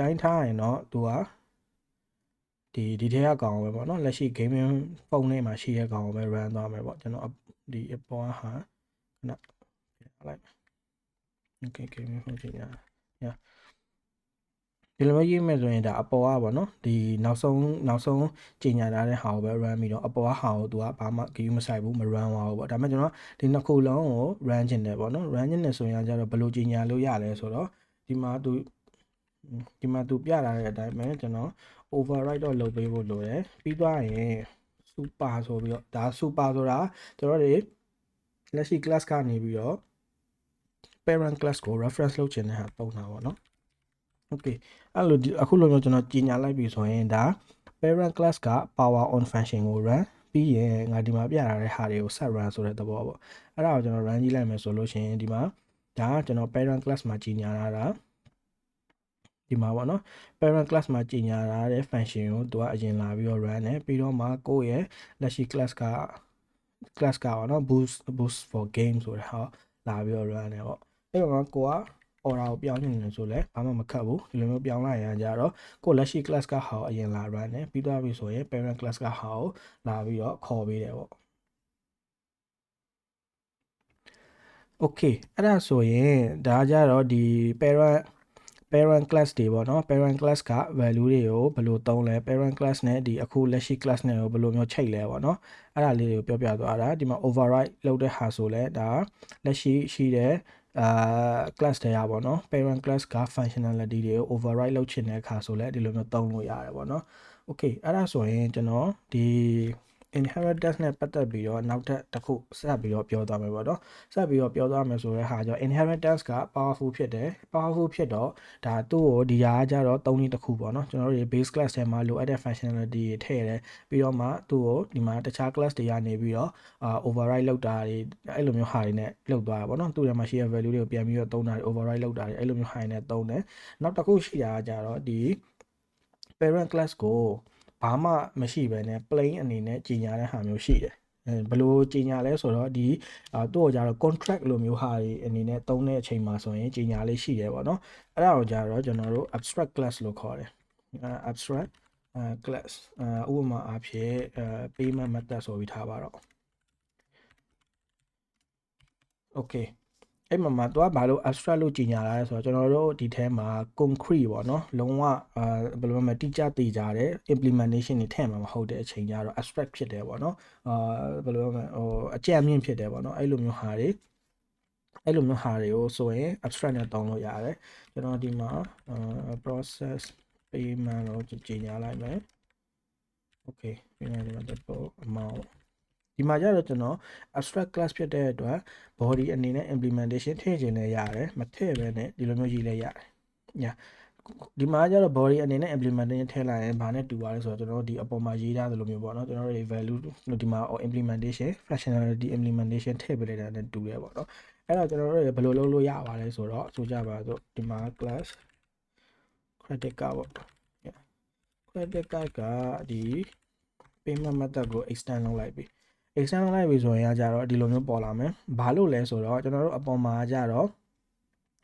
င်းထားရင်တော့သူကဒီထဲကကောင်ပဲပေါ့နော်လက်ရှိ gaming ဖုန်းထဲမှာရှိတဲ့ကောင်ကိုပဲ run သွားမယ်ပေါ့ကျွန်တော်ဒီအပေါ်ဟာခဏလိုက် okay gaming ဖုန်းချိန်ရဒီလိုမျိုးရေးမယ်ဆိုရင်ဒါအပေါ်ကပေါ့နော်ဒီနောက်ဆုံးကြီးညာထားတဲ့ဟာကိုပဲ run ပြီးတော့အပေါ်ကဟာကိုသူကဘာမှ game မဆိုင်ဘူးမ run သွားဘူးပေါ့ဒါပေမဲ့ကျွန်တော်ဒီနှစ်ခုလုံးကို run ချင်တယ်ပေါ့နော် run ချင်တယ်ဆိုရင်ကျတော့ဘယ်လိုကြီးညာလို့ရလဲဆိုတော့ဒီမှာသူပြလာတဲ့အတိုင်းပဲကျွန်တော် override တော့လုပ်ပေးဖို့လိုတယ်ပြီးသွားရင် super ဆိုပြီးတော့ဒါ super ဆိုတာကျွန်တော်တွေလက်ရှိ class ကနေပြီးတော့ parent class ကို reference လုပ်ချင်တဲ့ဟာပုံတာပေါ့နော်okay အဲ့လိုအခုလိုမျိုးကျွန်တော်ကြီးညာလိုက်ပြီဆိုရင်ဒါ parent class က power on function ကို run ပြီးရင်ငါဒီမှာပြထားတဲ့ဟာတွေကို set run ဆိုတဲ့သဘောပေါ့အဲ့ဒါကိုကျွန်တော် run ကြည့်လိုက်မယ်ဆိုလို့ရှိရင်ဒီမှာဒါကကျွန်တော် parent class မှာကြီးညာထားတာဒီမှာပေါ့နော် parent class မှာကြီးညာထားတဲ့ function ကိုသူကအရင်လာပြီးတော့ run တယ်ပြီးတော့မှကိုယ့်ရဲ့လက်ရှိ class ကပေါ့နော် boost for game ဆိုတဲ့ဟာလာပြီးတော့ run တယ်ပေါ့အဲ့တော့ကိုကorder ကိုပြောင်းနေတယ်ဆိုလဲဘာမှမခတ်ဘူးဒီလိုမျိုးပြောင်းလိုက်ရကြတော့ကိုလက်ရှိ class ကဟာကိုအရင်လာ run တယ်ပြီးသွားပြီဆိုရင် parent class ကဟာကိုလာပြီးတော့ခေါ်ပေးတယ်ပေါ့ okay အဲ့ဒါဆိုရင်ဒါကြတော့ဒီ parent class တွေပေါ့နော် parent class က value တွေကိုဘယ်လိုသုံးလဲ parent class နဲ့ဒီအခုလက်ရှိ class နဲ့ကိုဘယ်လိုမျိုးချိန်လဲပေါ့နော်အဲ့ဒါလေးတွေကိုပြောပြသွားတာဒီမှာ override လုပ်တဲ့ဟာဆိုလဲဒါလက်ရှိတဲ့class တွေရပါတော့ parent class က functionality တွေကို override လုပ်ချင်တဲ့အခါဆိုလဲဒီလိုမျိုးသုံးလို့ရတယ်ပေါ့နော် okay အဲ့ဒါဆိုရင်ကျွန်တော်ဒီ inheritance နဲ့ပတ်သက်ပြီးတော့နောက်ထပ်တစ်ခုဆက်ပြီးတော့ပြောသွားမယ်ပေါ့နော်ဆက်ပြီးတော့ပြောသွားမယ်ဆိုတဲ့ဟာကြောင့် inheritance က powerful ဖြစ်တယ် powerful ဖြစ်တော့ဒါသူ့ကိုဒီဟာကကြတော့သုံးနည်းတစ်ခုပေါ့နော်ကျွန်တော်တို့ base class ထဲမှာလိုအပ်တဲ့ functionality တွေထည့်တယ်ပြီးတော့မှသူ့ကိုဒီမှာတခြား class တွေကနေပြီးတော့override လုပ်တာတွေအဲ့လိုမျိုးဟာတွေနဲ့လုပ်သွားတာပေါ့နော်သူ့ထဲမှာရှိတဲ့ value တွေကိုပြန်ပြီးတော့သုံးတာတွေ override လုပ်တာတွေအဲ့လိုမျိုးဟာတွေနဲ့သုံးတယ်နောက်တစ်ခုရှိတာကကြတော့ဒီ parent class ကိုဘာမှမရှိဘဲနဲ့ plain အနေနဲ့ကြီးညာတဲ့ဟာမျိုးရှိတယ်ဘယ်လိုကြီးညာလဲဆိုတော့ဒီသူ့ကိုကြတော့ contract လိုမျိုးဟာတွေအနေနဲ့သုံးတဲ့အချိန်မှာဆိုရင်ကြီးညာလေးရှိတယ်ပေါ့နော်အဲ့ဒါကိုကြတော့ကျွန်တော်တို့ abstract class လို့ခေါ်တယ်abstract class ဥပမာအားဖြင့် payment method ဆိုပြီးထားပါတော့ okay အဲ့မှာတော့ဘာလို့ abstract လို့ကြီးညာလာလဲဆိုတော့ကျွန်တော်တို့ဒီထဲမှာ concrete ပေါ့နော်လုံးဝဘယ်လိုမှတိကျသေးကြတယ် implementation တွေထည့်မှာမဟုတ်တဲ့အချိန်ကျတော့ abstract ဖြစ်တယ်ပေါ့နော်ဘယ်လိုမှအကြံမြင့်ဖြစ်တယ်ပေါ့နော်အဲ့လိုမျိုးဟာတွေကိုဆိုရင် abstract နဲ့တောင်းလို့ရတယ်ကျွန်တော်ဒီမှာ process payment လို့ကြီးညာလိုက်မယ် okay ပြီးတော့ဒီမှာ amount ဒီမှာကျတော့ကျွန်တော် abstract class ဖြစ်တဲ့အတွက် body အနေနဲ့ implementation ထည့်ခြင်းလည်းရတယ်မထည့်ဘဲနဲ့ဒီလိုမျိုးရေးလည်းရတယ်ညာဒီမှာကျတော့ body အနေနဲ့ implementation ထည့်လိုက်ရင်ဘာနဲ့တူပါလဲဆိုတော့ကျွန်တော်တို့ဒီအပေါ်မှာရေးထားသလိုမျိုးပေါ့နော်ကျွန်တော်တို့ value ဒီမှာ implementation functionality implementation ထည့်ပေးလိုက်တာနဲ့တူတယ်ပေါ့နော်အဲ့တော့ကျွန်တော်တို့ဘယ်လိုလုပ်လို့ရပါလဲဆိုတော့ဆိုကြပါစို့ဒီမှာ class credit card ပေါ့ credit card ကဒီ payment method ကို extend လုပ်လိုက်ပြီ extend လုပ်လိုက်ပြီဆိုရင်ကြတော့ဒီလိုမျိုးပေါ်လာမယ်ဘာလို့လဲဆိုတော့ကျွန်တော်တို့အပေါ်မှာကြတော့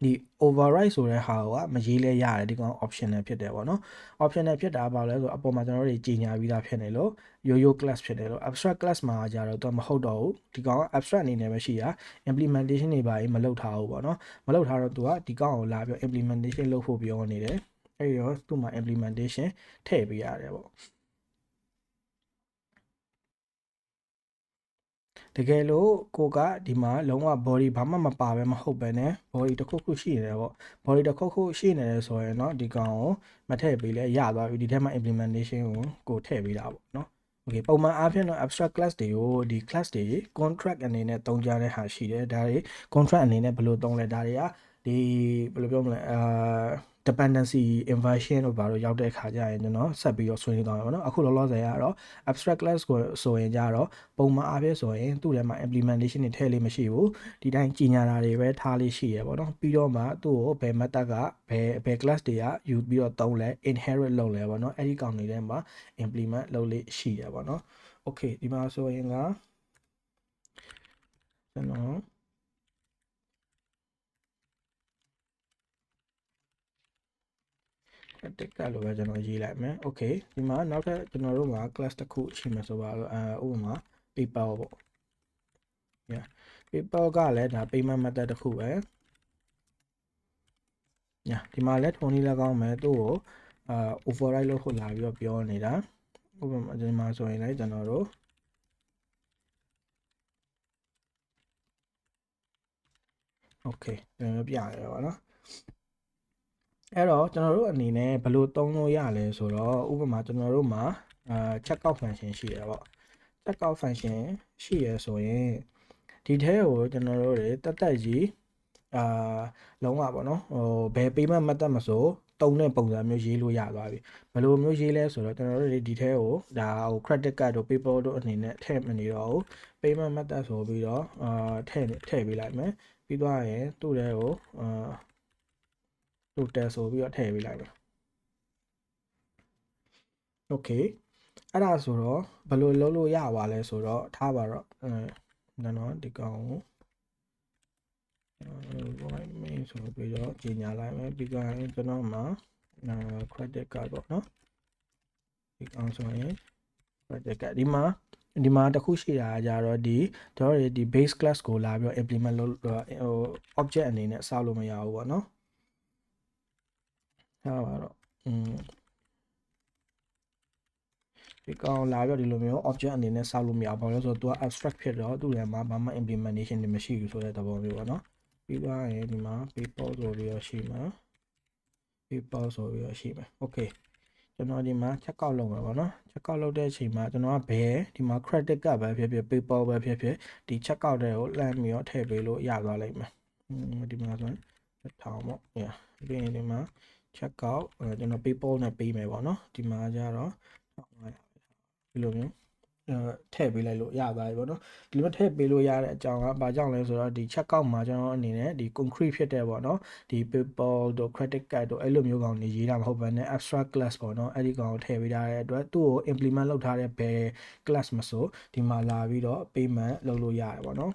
ဒီ override ဆိုတဲ့ဟာကမရေးလဲရတယ်ဒီကောင် optional ဖြစ်တယ်ပေါ့နော် optional ဖြစ်တာဘာလဲဆိုတော့အပေါ်မှာကျွန်တော်တို့ကြီးညာပြီးသားဖြစ်နေလို့ yo class ဖြစ်တယ်လို့ abstract class မှာကြတော့တော့မဟုတ်တော့ဘူးဒီကောင်က abstract အနေနဲ့ပဲရှိတာ implementation တွေပါမလုပ်ထားဘူးပေါ့နော်မလုပ်ထားတော့သူကဒီကောင်ကိုလာပြီး implementation လုပ်ဖို့ပြောနေတယ်အဲ့တော့သူ့မှာ implementation ထည့်ပေးရတယ်ပေါ့တကယ်လို့ကိုကဒီမှာလုံးဝ body ဘာမှမပါပဲမဟုတ်ပဲね body တစ်ခုခုရှိနေတယ်ပေါ့ body တစ်ခုခုရှိနေတယ်ဆိုရင်เนาะဒီကောင်ကိုမထည့်ပေးလဲရသွားပြီဒီထဲမှာ implementation ကိုထည့်ပေးတာပေါ့เนาะ okay ပုံမှန်အားဖြင့်တော့ abstract class တွေကိုဒီ class တွေ contract အနေနဲ့သုံးကြတဲ့ဟာရှိတယ်ဒါတွေ contract အနေနဲ့ဘယ်လိုသုံးလဲဒါတွေကဒီဘယ်လိုပြောမလဲdependency inversion တို့ဘာလို့ရောက်တဲ့အခါကျရင်ကျွန်တော်ဆက်ပြီးတော့ဆွေးနွေးသွားမှာပေါ့နော်အခုလောလောဆယ်ကတော့ abstract class ကိုဆိုရင်ကြတော့ပုံမှန်အားဖြင့်ဆိုရင်သူ့ထဲမှာ implementation တွေထည့်လေးမရှိဘူးဒီတိုင်းကြီးညာတာတွေပဲထားလေးရှိရပေါ့နော်ပြီးတော့မှသူ့ကိုဘယ် method ကဘယ် class တွေကယူပြီးတော့သုံးလဲ inherit လုပ်လဲပေါ့နော်အဲ့ဒီကောင်တွေထဲမှာ implement လုပ်လေးရှိရပေါ့နော် okay ဒီမှာဆိုရင်ကကျွန်တော်တက်ကလို့ပဲကျွန်တော်ရေးလိုက်မယ် okay ဒီမှာနောက်ထပ်ကျွန်တော်တို့မှာ class တစ်ခုရှိမှာဆိုပါတော့ဥပမာ PayPal ပေါ့ yeah PayPal ကလည်းဒါ payment method တစ်ခုပဲ yeah ဒီမှာလည်းထုံနည်းလည်းကောင်းမယ်သူ့ကိုoverride လုပ်ဖို့လာပြီးတော့ပြောနေတာဥပမာဒီမှာဆိုရင်လည်းကျွန်တော်တို့okay ကျွန်တော်ပြရတယ်ပါနော်အဲ့တော့ကျွန်တော်တို့အနေနဲ့ဘယ်လိုသုံးလို့ရလဲဆိုတော့ဥပမာကျွန်တော်တို့မှာcheckout function ရှိရပေါ့ checkout function ရှိရဆိုရင်ဒီထဲကိုကျွန်တော်တို့တွေတက်တက်ကြီးလုံးဝပေါ့နော်ဟိုဘယ် payment method မဆိုတုံးတဲ့ပုံစံမျိုးရေးလို့ရသွားပြီဘယ်လိုမျိုးရေးလဲဆိုတော့ကျွန်တော်တို့ဒီထဲကိုဒါဟို credit card တို့ PayPal တို့အနေနဲ့ထည့်မနေတော့ဘူး payment method ဆိုပြီးတော့ထည့်ပေးလိုက်မယ်ပြီးသွားရင်သူ့ထဲကိုtotal ဆိုပြီးတော့ထည့်ပေးလိုက်မယ် okay အဲ့ဒါဆိုတော့ဘယ်လိုလုပ်လို့ရပါလဲဆိုတော့ထားပါတော့နော်ဒီကောင်ကိုright main ဆိုပြီးတော့ကြီးညာလိုက်မယ်ပြီးတော့ကျွန်တော်မှာcredit card ပေါ့နော်ဒီကောင်ဆိုရင် credit card ဒီမှာတစ်ခုရှိတာကြတော့ဒီကျွန်တော်ဒီ base class ကိုလာပြီးတော့ implement လုပ်ဟို object အနေနဲ့စောက်လို့မရဘူးပေါ့နော်ထားပါတော့ဒီကောင်လာပြီးတော့ဒီလိုမျိုး object အနေနဲ့စောက်လို့မရဘူးဘာလို့လဲဆိုတော့သူက abstract ဖြစ်တော့သူ့ထဲမှာဘာမှ implementation တွေမရှိဘူးဆိုတဲ့သဘောမျိုးပေါ့နော်ပြီးသွားရင်ဒီမှာ PayPal ဆိုပြီးတော့ရှိမှာ PayPal ဆိုပြီးတော့ရှိမှာ okay ကျွန်တော်ဒီမှာ check out လုပ်မှာပေါ့နော် check out လုပ်တဲ့အချိန်မှာကျွန်တော်ကဘယ်ဒီမှာ credit ကပဲဖြစ်ဖြစ် PayPal ပဲဖြစ်ဖြစ်ဒီ check out တွေကိုလှမ်းပြီးတော့ထည့်ပေးလို့ရသွားလိမ့်မယ်ဒီမှာဆိုရင်ထောင်ပေါ့ပြီးရင်ဒီမှာ check out ကျွန်တော် PayPal နဲ့ပေးမယ်ပေါ့နော်ဒီမှာကျတော့ဒီလိုမျိုးထည့်ပေးလိုက်လို့ရသွားပြီပေါ့နော်ဒီလိုထည့်ပေးလို့ရတဲ့အကြောင်းကဘာကြောင့်လဲဆိုတော့ဒီ check out မှာကျွန်တော်အနေနဲ့ဒီ concrete ဖြစ်တဲ့ပေါ့နော်ဒီ PayPal တို့ credit card တို့အဲ့လိုမျိုးကောင်နေရေးတာမဟုတ်ဘဲနဲ့ abstract class ပေါ့နော်အဲ့ဒီကောင်ကိုထည့်ပေးထားတဲ့အတွက်သူ့ကို implement လုပ်ထားတဲ့ဘယ် class မဆိုဒီမှာလာပြီးတော့ payment လုပ်လို့ရတယ်ပေါ့နော်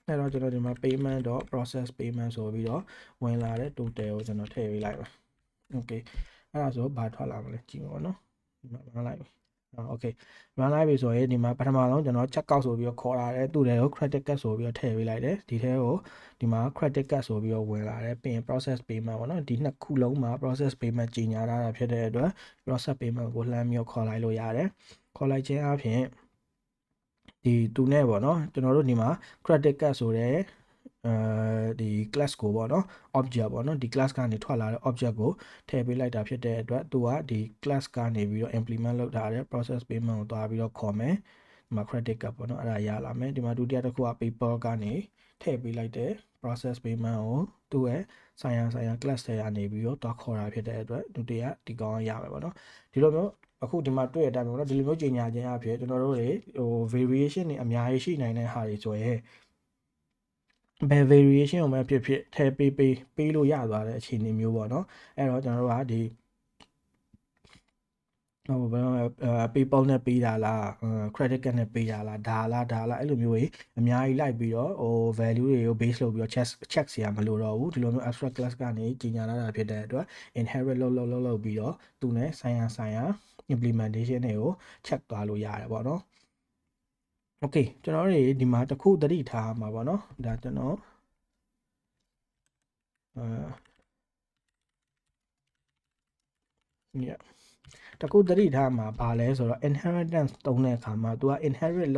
အဲ့တော့ကျွန်တော်ဒီမှာ payment တော့ process payment ဆိုပြီးတော့ဝင်လာတဲ့ total ကိုကျွန်တော်ထည့်ပေးလိုက်ပါ okay အဲ့ဒါဆိုဘာထွက်လာမလဲကြည့်ပါဦးနော်ဒီမှာမှလိုက်ပြီokay run လိုက်ပြီဆိုရင်ဒီမှာပထမဆုံးကျွန်တော် check out ဆိုပြီးတော့ခေါ်လာတယ်သူ့ထဲကို credit card ဆိုပြီးတော့ထည့်ပေးလိုက်တယ်ဒီထဲကိုဒီမှာ credit card ဆိုပြီးတော့ဝင်လာတယ်ပြီးရင် process payment ပေါ့နော်ဒီနှစ်ခုလုံးမှာ process payment ကြီးညာထားတာဖြစ်တဲ့အတွက် process payment ကိုလှမ်းပြီးတော့ခေါ်လိုက်လို့ရတယ်ခေါ်လိုက်ခြင်းအပြင်ဒီသူနဲ့ပေါ့နော်ကျွန်တော်တို့ဒီမှာ credit card ဆိုတဲ့ဒီ class ကိုပေါ့နော် object ပေါ့နော်ဒီ class ကနေထွက်လာတဲ့ object ကိုထည့်ပေးလိုက်တာဖြစ်တဲ့အတွက်သူကဒီ class ကနေပြီးတော့ implement လုပ်ထားတဲ့ process payment ကိုတွားပြီးတော့ခေါ်မယ် မှာ credit card ပေါ့နော်အဲ့ဒါရလာမယ်ဒီမှာဒုတိယတစ်ခုက PayPal ကနေထည့်ပေးလိုက်တဲ့ process payment ကိုသူ့ရဲ့ဆိုင်ရာ class တွေကနေပြီးတော့တွားခေါ်တာဖြစ်တဲ့အတွက်ဒုတိယဒီကောင်ရမယ်ပေါ့နော်ဒီလိုမျိုးအခုဒီမှာတွေ့ရတဲ့အတိုင်းပေါ့နော်ဒီလိုမျိုးကြီးညာခြင်းအဖြစ်ကျွန်တော်တို့တွေvariation တွေအများကြီးရှိနိုင်တဲ့ဟာတွေဆိုရင်ဘယ် variation ကိုမှဖြစ်ထည့်ပေးလို့ရသွားတဲ့အခြေအနေမျိုးပေါ့နော်အဲ့တော့ကျွန်တော်တို့ကဒီPayPal နဲ့ပေးတာလား credit card နဲ့ပေးတာလားဒါလားအဲ့လိုမျိုးကြီးအများကြီးလိုက်ပြီးတော့value တွေကို base လုပ်ပြီးတော့ check စီရမလို့တော့ဘူးဒီလိုမျိုး abstract class ကနေကြီးညာလာတာဖြစ်တဲ့အတွက် inherit လုပ်ပြီးတော့သူနဲ့ဆိုင်ရာ implementation တွေကို check သွားလို့ရတယ်ပေါ့နော် okay ကျွန်တော်တို့ဒီမှာတစ်ခုသတိထားမှာပေါ့နော်ဒါကျွန်တော်တကူသတိထားမှာပါလဲဆိုတော့ inheritance သုံးတဲ့အခါမှာ तू က inherit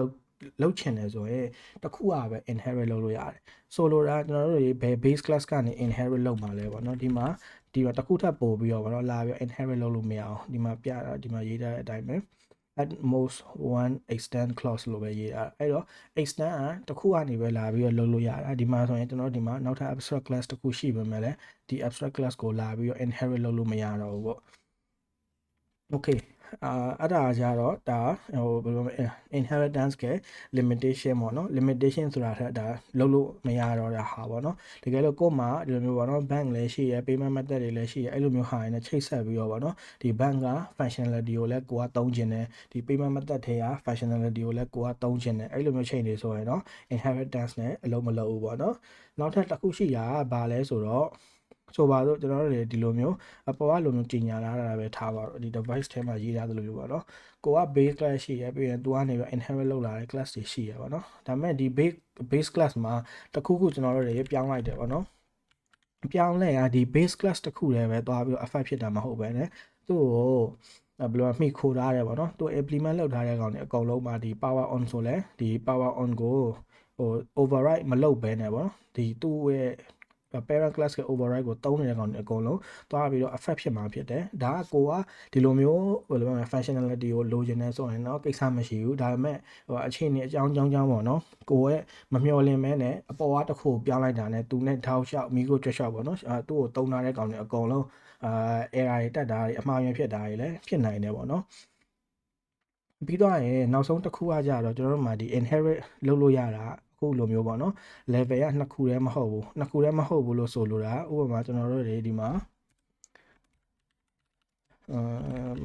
လုပ်ချင်တယ်ဆိုရင်တခုကပဲ inherit လုပ်လို့ရတယ်ဆိုလိုတာကျွန်တော်တို့ဘယ် base class ကနေ inherit လုပ်မှာလဲပေါ့နော်ဒီမှာတခုထပ်ပို့ပြီးတော့ပေါ့နော်လာပြီး inherit လုပ်လို့မရအောင်ဒီမှာပြတာဒီမှာရေးထားတဲ့အတိုင်းပဲ at most one extend clause လို့ပဲရေးတာအဲ့တော့ extend ကတခုကနေပဲလာပြီးတော့လုပ်လို့ရတယ်ဒီမှာဆိုရင်ကျွန်တော်ဒီမှာနောက်ထပ် abstract class တခုရှိပေမဲ့လည်းဒီ abstract class ကိုလာပြီးတော့ inherit လုပ်လို့မရတော့ဘူးပေါ့okay အဲ့ဒါကြတော့ဒါဘယ်လိုလဲ inheritance က limitation ပေါ့နော် limitation ဆိုတာထက်ဒါလုပ်လို့မရတော့တာဟာပေါ့နော်တကယ်လို့ကို့မှာဒီလိုမျိုးပေါ့နော် bank လည်းရှိရ payment method တွေလည်းရှိရအဲ့လိုမျိုးဟာရင်းနဲ့ချိတ်ဆက်ပြီးတော့ပေါ့နော်ဒီ bank က functionality ကိုလည်းကိုကသုံးချင်တယ်ဒီ payment method တွေက functionality ကိုလည်းကိုကသုံးချင်တယ်အဲ့လိုမျိုးချိန်နေဆိုရင်တော့ inheritance နဲ့အလုံးမလုပ်ဘူးပေါ့နော်နောက်ထပ်တစ်ခုရှိတာကဘာလဲဆိုတော့ဆိုပါတော့ကျွန်တော်တို့ဒီလိုမျိုးအပေါ်ကလိုမျိုးကြီးညာလာတာပဲထားပါတော့ဒီ device ထဲမှာရေးထားသလိုမျိုးပေါ့နော်ကိုက base class ရှိရပြီးရင်သူကနေပြီး inherit လုပ်လာတဲ့ class တွေရှိရပါတော့ဒါပေမဲ့ဒီ base class မှာတခုခုကျွန်တော်တို့တွေပြောင်းလိုက်တယ်ပေါ့နော်ပြောင်းလဲရဒီ base class တခုတည်းပဲသွားပြီးတော့ affect ဖြစ်တာမဟုတ်ပဲねသူ့ကိုဘယ်လိုမှီခိုထားတယ်ပေါ့နော်သူ implement လုပ်ထားတဲ့ကောင်တွေအကုန်လုံးမှာဒီ power on ဆိုလဲဒီ power on ကိုoverride မလုပ်ဘဲနဲ့ပေါ့နော်ဒီသူ့ရဲ့parent class က override ကိုတုံးနေတဲ့ကောင်တွေအကုန်လုံးသွားပြီးတော့ affect ဖြစ်မှာဖြစ်တယ်ဒါကကိုကဒီလိုမျိုးဘယ်လိုလဲ functionality ကိုလိုချင်နေဆိုရင်တော့ကိစ္စမရှိဘူးဒါပေမဲ့အခြေအနေအကြောင်းပေါ့နော်ကိုရဲ့မမျှော်လင့်မဲနဲ့အပေါ်ကတစ်ခုပြောင်းလိုက်တာနဲ့သူနဲ့ထောက်လျှောက်မိကိုကြွလျှောက်ပေါ့နော်သူ့ကိုတုံးထားတဲ့ကောင်တွေအကုန်လုံးerror တွေတက်တာတွေအမှားယွင်းဖြစ်တာတွေလည်းဖြစ်နိုင်တယ်ပေါ့နော်ပြီးတော့ရင်နောက်ဆုံးတစ်ခုကကြတော့ကျွန်တော်တို့မှာဒီ inherit လုပ်လို့ရတာအခုလိုမျိုးပေါ့နော် level ကနှစ်ခုတည်းမဟုတ်ဘူးလို့ဆိုလိုတာဥပမာကျွန်တော်တို့ဒီမှာ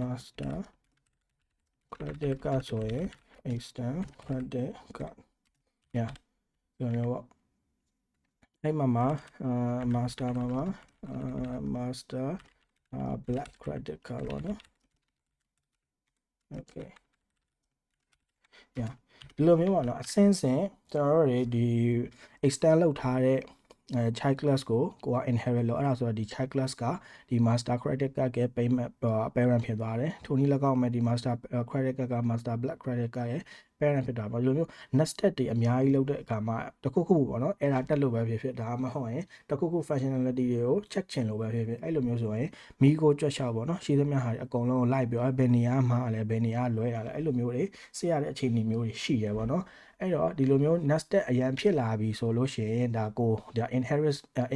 master credit card ဆိုရင် extend credit card ညဒီလိုမျိုးပေါ့အဲ့မှာmaster master black credit card ပေါ့နော် okay ညဒီလိုမျိုးပေါ့နော်အစင်းကျွန်တော်တို့ဒီ extend လုပ်ထားတဲ့child class ကိုက inherit လို့အဲ့ဒါဆိုတော့ဒီ child class ကဒီ master credit card က payment parent ဖြစ်သွားတယ်ထိုနည်း၎င်းမဲ့ဒီ master credit card က master black credit card ရဲ့ parent ဖြစ်တာပေါ့ဒီလိုမျိုး nested တွေအများကြီးလုပ်တဲ့အခါမှာတခုခုပေါ့နော် error တက်လို့ပဲဖြစ်ဒါမှမဟုတ်ရင်တခုခု functionality တွေကို check ချင်လို့ပဲဖြစ်အဲ့လိုမျိုးဆိုရင်မိကိုကြွက်လျှောက်ပေါ့နော်ရှိသမျှဟာအကုန်လုံးကိုလိုက်ပြောဘယ်နေရာမှာလဲဘယ်နေရာလွဲရလဲအဲ့လိုမျိုးတွေစစ်ရတဲ့အခြေအနေမျိုးတွေရှိရပေါ့နော်အဲ့တော့ဒီလိုမျိုး nested အရန်ဖြစ်လာပြီဆိုလို့ရှိရင်ဒါ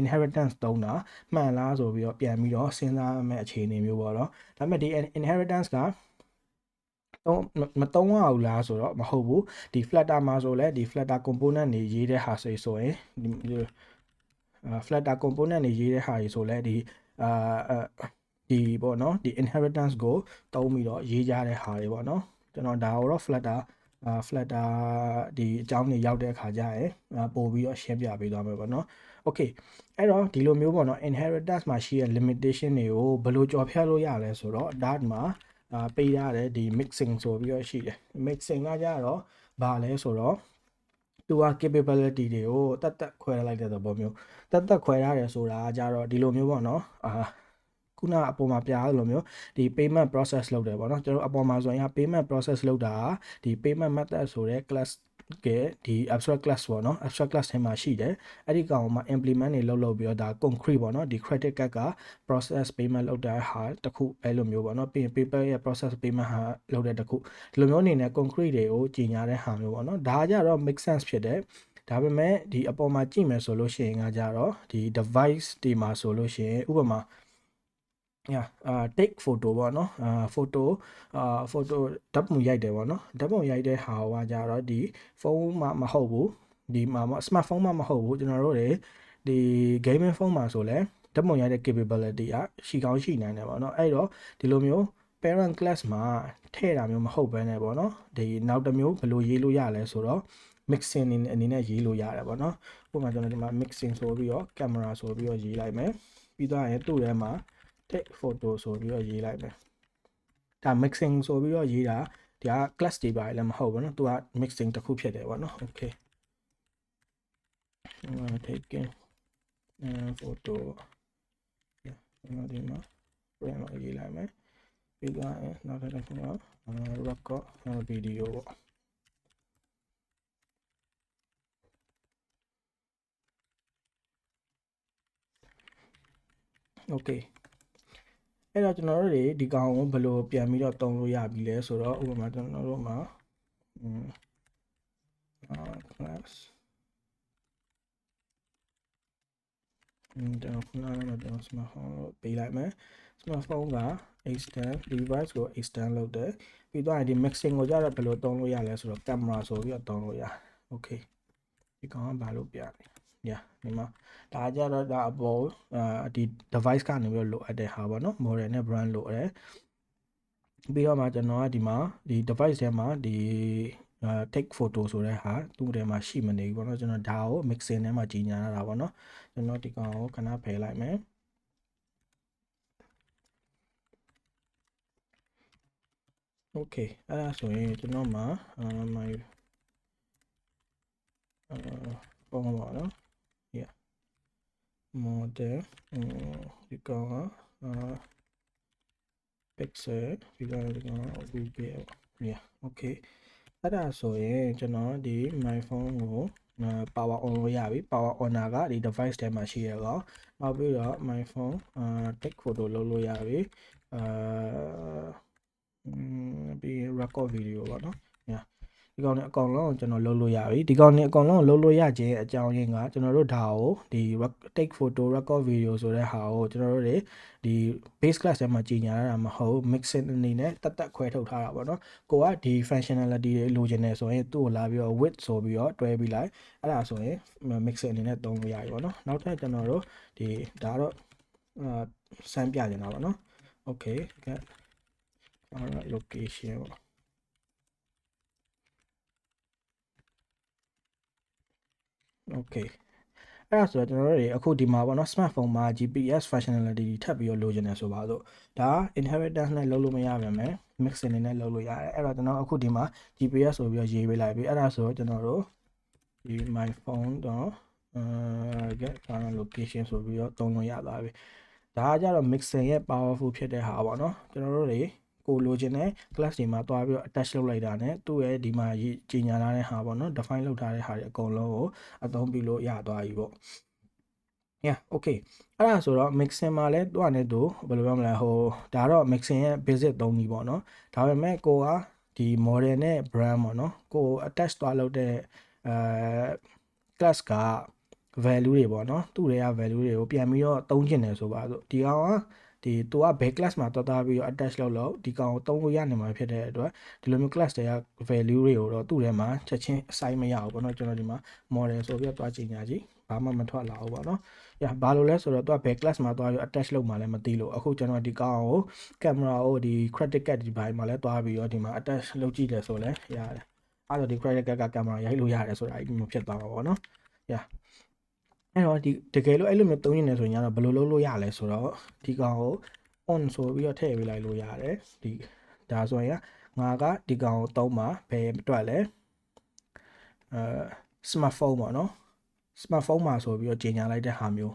inheritance သုံးတာမှန်လားဆိုပြီးတော့ပြန်ပြီးတော့စဉ်းစားမယ့်အခြေအနေမျိုးပေါ့နော်ဒါပေမဲ့ဒီ inheritance ကမသုံးရဘူးလားဆိုတော့မဟုတ်ဘူးဒီ flutter မှာဆိုလဲဒီ flutter component တွေရေးတဲ့ဟာဆိုရင်flutter component တွေရေးတဲ့ဟာတွေဆိုလဲဒီပေါ့နော်ဒီ inheritance ကိုသုံးပြီးတော့ရေးကြတဲ့ဟာတွေပေါ့နော်ကျွန်တော်ဒါကိုတော့ flutter ဒီအကြောင်းတွေရောက်တဲ့အခါကျရင်ပို့ပြီးတော့ရှင်းပြပေးသွားမယ်ပေါ့နော် okay အဲ့တော့ဒီလိုမျိုးပေါ့နော် inheritance မှာရှိတဲ့ limitation တွေကိုဘယ်လိုကျော်ဖြတ်လို့ရလဲဆိုတော့ဒါမှာပေးရတယ်ဒီ mixing ဆိုပြီးတော့ရှိတယ် mixing ကကြတော့ဘာလဲဆိုတော့သူက capability တွေကိုတက်ခွဲလိုက်တဲ့သဘောမျိုးတက်ခွဲရတယ်ဆိုတာကြတော့ဒီလိုမျိုးပေါ့နော်ခုနအပေါ်မှာပြရလို့မျိုးဒီ payment process လုပ်တယ်ပေါ့နော်ကျွန်တော်အပေါ်မှာဆိုရင် payment process လုပ်တာဒီ payment method ဆိုတဲ့ class ကဲဒီ abstract class ပေါ့နော် abstract class ထဲမှာရှိတယ်အဲ့ဒီကောင်မှာ implement တွေလုပ်ပြီးတော့ဒါ concrete ပေါ့နော်ဒီ credit card က process payment လုပ်တဲ့ဟာတစ်ခုအဲ့လိုမျိုးပေါ့နော်ပြီးရင် paper ရဲ့ process payment ဟာလုပ်တဲ့တစ်ခုဒီလိုမျိုးအနေနဲ့ concrete တွေကိုကြီးညာတဲ့ဟာမျိုးပေါ့နော်ဒါကြတော့ make sense ဖြစ်တယ်ဒါပေမဲ့ဒီအပေါ်မှာကြည့်မယ်ဆိုလို့ရှိရင်ကကြတော့ဒီ device တွေမှာဆိုလို့ရှိရင်ဥပမာtake photo ပေါ့နော်photo ဓာတ်ပုံရိုက်တယ်ပေါ့နော်ဓာတ်ပုံရိုက်တဲ့ဟာကကြတော့ဒီဖုန်းမှာမဟုတ်ဘူးဒီမှာ smartphone မှာမဟုတ်ဘူးကျွန်တော်တို့တွေဒီ gaming phone မှာဆိုလဲဓာတ်ပုံရိုက်တဲ့ capability ကရှိကောင်းရှိနိုင်တယ်ပေါ့နော်အဲ့တော့ဒီလိုမျိုး parent class မှာထည့်တာမျိုးမဟုတ်ဘဲနဲ့ပေါ့နော်ဒီနောက်တစ်မျိုးဘယ်လိုရေးလို့ရလဲဆိုတော့ mixing အနေနဲ့ရေးလို့ရတယ်ပေါ့နော်ဥပမာကျွန်တော်ဒီမှာ mixing ဆိုပြီးတော့ camera ဆိုပြီးတော့ရေးလိုက်မယ်ပြီးတော့ရင်သူ့ထဲမှာtake photo ဆိုပြီးတော့ရေးလိုက်မယ်ဒါ mixing ဆိုပြီးတော့ရေးတာဒီက class တွေပါလည်းမဟုတ်ဘူးเนาะသူက mixing တစ်ခုဖြစ်တယ်ပေါ့เนาะ okay taking photo ဒီမှာ frame ကိုရေးလိုက်မယ်ပြီးတော့နောက်တစ်ခုက record video ပေါ့okayအဲ့တော့ကျွန်တော်တို့တွေဒီကောင်ကိုဘယ်လိုပြန်ပြီးတော့တုံးလို့ရပြီလဲဆိုတော့ဥပမာကျွန်တော်တို့မှာclass ကျွန်တော်ခုနကကျွန်တော် smartphone ကိုပေးလိုက်မယ် smartphone က extend device ကို extend လုပ်တယ်ပြီးတော့ဒီ mixing ကိုကြတော့ဘယ်လိုတုံးလို့ရလဲဆိုတော့ camera ဆိုပြီးတော့တုံးလို့ရ okay ဒီကောင်ကဘာလို့ပြလဲဒီမှာဒါကြတော့ဒါအပေါ်ဒီ device ကနေပြီးတော့လိုအပ်တဲ့ဟာပေါ့နော် model နဲ့ brand လိုတယ်ပြီးတော့မှကျွန်တော်ကဒီမှာဒီ device ထဲမှာဒီtake photo ဆိုတဲ့ဟာသူ့ထဲမှာရှိမနေဘူးပေါ့နော်ကျွန်တော်ဒါကို mixing ထဲမှာကြီးညာရတာပေါ့နော်ကျွန်တော်ဒီကောင်ကိုခဏဖယ်လိုက်မယ် okay အဲ့ဒါဆိုရင်ကျွန်တော်မှာmy ပုံပါနော် yeah model ဒီကောင်ကpixel ဒီကောင်Google yeah okay အဲ့ဒါဆိုရင်ကျွန်တော်ဒီ my phone ကိုpower on လို့ရပြီ power on ကဒီ device ထဲမှာရှိရတော့နောက်ပြီးတော့ my phone take photo လုပ်လို့ရပြီပြီး record video ပေါ့နော်ညာဒီကောင်နဲ့အကောင်လုံးကျွန်တော်လုပ်လို့ရပြီဒီကောင်နဲ့အကောင်လုံးလုပ်လို့ရခြင်းအကြောင်းရင်းကကျွန်တော်တို့ဒါကိုဒီ take photo record video ဆိုတဲ့ဟာကိုကျွန်တော်တို့တွေဒီ base class ထဲမှာကြီးညာရတာမဟုတ် mixing အနေနဲ့တက်ခွဲထုတ်ထားတာပေါ့နော်ကိုကဒီ functionality တွေလိုချင်တယ်ဆိုရင်သူ့ကိုလာပြီးတော့ width ဆိုပြီးတော့တွဲပြီးလိုက်အဲ့ဒါဆိုရင် mixing အနေနဲ့သုံးလို့ရပြီပေါ့နော်နောက်ထပ်ကျွန်တော်တို့ဒီဒါတော့စမ်းပြနေတာပေါ့နော် okay location ပေါ့okay အဲ့ဒါဆိုတော့ကျွန်တော်တို့တွေအခုဒီမှာပေါ့နော် smartphone မှာ GPS functionality ထပ်ပြီးတော့လိုချင်တယ်ဆိုပါတော့ဒါ inheritance နဲ့လုပ်လို့မရပါမယ် mixing နဲ့လုပ်လို့ရတယ်အဲ့တော့ကျွန်တော်အခုဒီမှာ GPS ဆိုပြီးတော့ရေးပေးလိုက်ပြီအဲ့ဒါဆိုတော့ကျွန်တော်တို့ဒီ my phone တော့get location ဆိုပြီးတော့သုံးလို့ရသွားပြီဒါကကြတော့ mixing ရဲ့ powerful ဖြစ်တဲ့ဟာပေါ့နော်ကျွန်တော်တို့တွေကိုလိုချင်တဲ့ class တွေမှာတွားပြီးတော့ attach လုပ်လိုက်တာ ਨੇ သူ့ရဲ့ဒီမှာကြီးညာထားတဲ့ဟာပေါ့နော် define လုပ်ထားတဲ့ဟာတွေအကုန်လုံးကိုအသုံးပြုလို့ရသွားပြီပေါ့ yeah okay အဲ့ဒါဆိုတော့ mixing မှာလဲသူ့အနေနဲ့သူဘယ်လိုပြောမလဲဟိုဒါတော့ mixing ရဲ့ basic သုံးနည်းပေါ့နော်ဒါပေမဲ့ကိုကဒီ model နဲ့ brand ပေါ့နော်ကို attach တွားလုပ်တဲ့class က value တွေပေါ့နော်သူ့တွေက value တွေကိုပြန်ပြီးတော့သုံးချင်တယ်ဆိုပါဆိုဒီကောင်ကဒီသူကဘယ် class မှာတွားပြီးတော့ attach လုပ်လို့ဒီကောင်ကိုသုံးလို့ရနိုင်မှာဖြစ်တဲ့အတွက်ဒီလိုမျိုး class တွေက value တွေကိုတော့သူ့ထဲမှာချက်ချင်း assign မရဘူးပေါ့နော်ကျွန်တော်ဒီမှာ model ဆိုပြီးတော့တွားချိန်ညာကြည့်ဘာမှမထွက်လာဘူးပေါ့နော်ဘာလို့လဲဆိုတော့သူကဘယ် class မှာတွားပြီး attach လုပ်မှလည်းမသိလို့အခုကျွန်တော်ဒီကောင်ကို camera ကိုဒီ credit card ဒီဘိုင်းမှာလည်းတွားပြီးတော့ဒီမှာ attach လုပ်ကြည့်တယ်ဆိုလဲရတယ်အဲ့တော့ဒီ credit card က camera ရိုက်လို့ရတယ်ဆိုတာအဲ့ဒီမျိုးဖြစ်သွားမှာပေါ့နော်အဲ့တော့ဒီတကယ်လို့အဲ့လိုမျိုးသုံးနေတယ်ဆိုရင်တော့ဘယ်လိုလုပ်လို့ရလဲဆိုတော့ဒီကောင်ကို on ဆိုပြီးတော့ထည့်ပေးလိုက်လို့ရတယ်ဒီဒါဆိုရင်ငါကဒီကောင်ကိုသုံးမှာဘယ်အတွက်လဲsmartphone ပေါ့နော် smartphone မှာဆိုပြီးတော့ကြီးညာလိုက်တဲ့ဟာမျိုး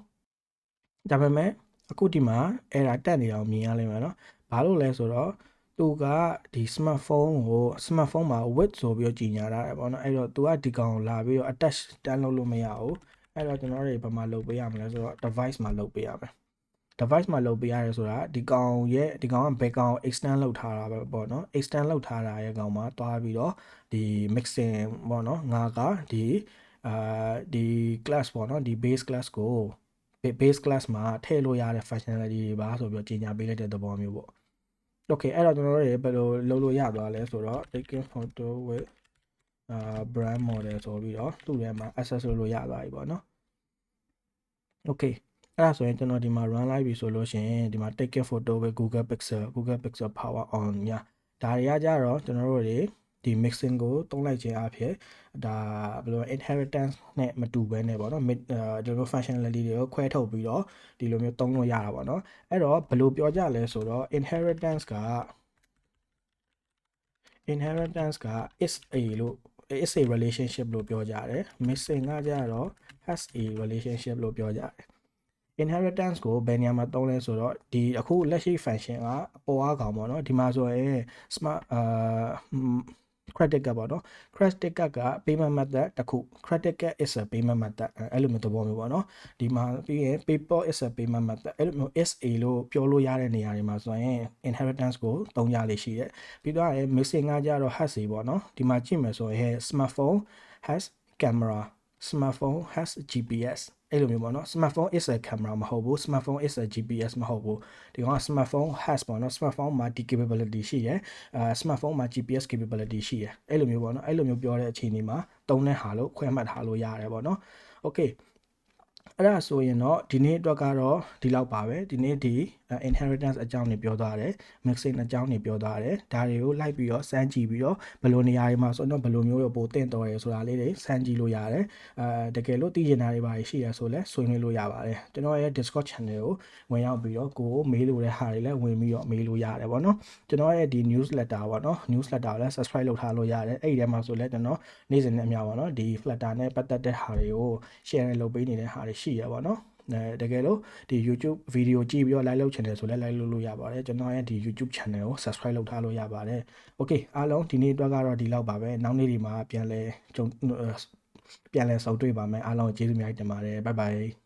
ဒါပေမဲ့အခုဒီမှာအဲ့ဒါတက်နေတာကိုမြင်ရလိမ့်မယ်နော်ဘာလို့လဲဆိုတော့သူ သူကဒီ smartphone မှာ with ဆိုပြီးတော့ကြီးညာထားတယ်ပေါ့နော်အဲ့တော့သူကဒီကောင်လာပြီးတော့ attach တန်းလုပ်လို့မရဘူးအဲ့တော့ကျွန်တော်တို့ဘာမှလုပ်ပေးရမလဲဆိုတော့ device မှာလုပ်ပေးရမယ် device မှာလုပ်ပေးရတယ်ဆိုတာဒီကောင်ကဘယ်ကောင် extend လုပ်ထားတာပဲပေါ့နော် extend လုပ်ထားတာရဲ့ကောင်မှာတွားပြီးတော့ဒီ mixing ပေါ့နော်ငါကဒီ class ပေါ့နော်ဒီ base class ကို base class မှာထည့်လို့ရတဲ့ functionality တွေပါဆိုပြီးတော့ကြီးညာပေးလိုက်တဲ့သဘောမျိုးပေါ့ okay အဲ့တော့ကျွန်တော်တို့ဘယ်လိုလုပ်လို့ရသွားလဲဆိုတော့ taking photo with brand model ဆိုပြီးတော့သူ့ထဲမှာ access လုပ်လို့ရသွားပြီပေါ့နော် okay အဲ့ဒါဆိုရင်ကျွန်တော်ဒီမှာ run လိုက်ပြီဆိုလို့ရှိရင်ဒီမှာ take a photo with Google Pixel power on ညာဒါတွေကကြတော့ကျွန်တော်တို့တွေဒီ mixing ကိုတုံးလိုက်ခြင်းအဖြစ်ဒါဘယ်လို inheritance နဲ့မတူဘဲနဲ့ပေါ့နော်ကျွန်တော် functionality တွေကိုခွဲထုတ်ပြီးတော့ဒီလိုမျိုးတုံးလို့ရတာပေါ့နော်အဲ့တော့ဘယ်လိုပြောကြလဲဆိုတော့ inheritance က is a relationship လို့ပြောကြတယ် mixing ကကြတော့ has a relationship လို့ပြောကြတယ်inheritance ကိုဘယ်နေရာမှာသုံးလဲဆိုတော့ဒီအခုလက်ရှိ function ကအပေါ်အကောင်ပေါ့နော်ဒီမှာဆိုရင် smart credit card ပေါ့နော် credit card က payment method တစ်ခု credit card is a payment method အဲ့လိုမျိုးသဘောမျိုးပေါ့နော်ဒီမှာပြီးရင် PayPal is a payment method အဲ့လိုမျိုး SA လို့ပြောလို့ရတဲ့နေရာတွေမှာဆိုရင် inheritance ကိုသုံးကြလေရှိတယ်ပြီးတော့ missing ကကြတော့ has ပေါ့နော်ဒီမှာကြည့်မယ်ဆိုရင် smartphone has camera smartphone has GPS အဲ့လိုမျိုးပေါ့နော် smartphone is a camera မဟုတ်ဘူး smartphone is a GPS မဟုတ်ဘူးဒီကောင်က smartphone has ပေါ့နော် smartphone မှာဒီ capability ရှိတယ်smartphone မှာ GPS capability ရှိတယ်အဲ့လိုမျိုးပေါ့နော်အဲ့လိုမျိုးပြောတဲ့အခြေအနေမှာတုံးတဲ့ဟာလို့ခွဲမှတ်ထားလို့ရတယ်ပေါ့နော် okay အဲ့ဒါဆိုရင်တော့ဒီနေ့အတွက်ကတော့ဒီလောက်ပါပဲဒီနေ့ဒီ inheritance အကြောင်းတွေပြောသွားတယ် mixing အကြောင်းတွေပြောသွားတယ်ဒါတွေကိုလိုက်ပြီးတော့စမ်းကြည့်ပြီးတော့ဘယ်လိုနေရာတွေမှာဆိုတော့ဘယ်လိုမျိုးပိုတင့်တော်ရဲဆိုတာလေးတွေစမ်းကြည့်လို့ရတယ်တကယ်လို့သိချင်တာတွေပါရှိရဆိုလဲဆွေးနွေးလို့ရပါတယ်ကျွန်တော်ရဲ့ Discord channel ကိုဝင်ရောက်ပြီးတော့ကိုမေးလို့တဲ့ဟာတွေလည်းဝင်ပြီးတော့မေးလို့ရတယ်ပေါ့နော်ကျွန်တော်ရဲ့ဒီ newsletter ပေါ့နော် newsletter ကိုလည်း subscribe လုပ်ထားလို့ရတယ်အဲ့ဒီထဲမှာဆိုလဲကျွန်တော်နေ့စဉ်နဲ့အမျှပေါ့နော်ဒီ Flutter နဲ့ပတ်သက်တဲ့ဟာတွေကို share လုပ်ပေးနေတဲ့ဟာတွေရှိရပါတော့တကယ်လို့ဒီ YouTube ဗီဒီယိုကြည့်ပြီးတော့ like လုပ်ချင်တယ်ဆိုလဲ like လုပ်လို့ရပါတယ်ကျွန်တော်ရဲ့ဒီ YouTube channel ကို subscribe လုပ်ထားလို့ရပါတယ် okay အားလုံးဒီနေ့အတွက်ကတော့ဒီလောက်ပါပဲနောက်နေ့ဒီမှာပြန်လဲဆုံတွေ့ပါမယ်အားလုံးကျေးဇူးအများကြီးတင်ပါတယ် bye bye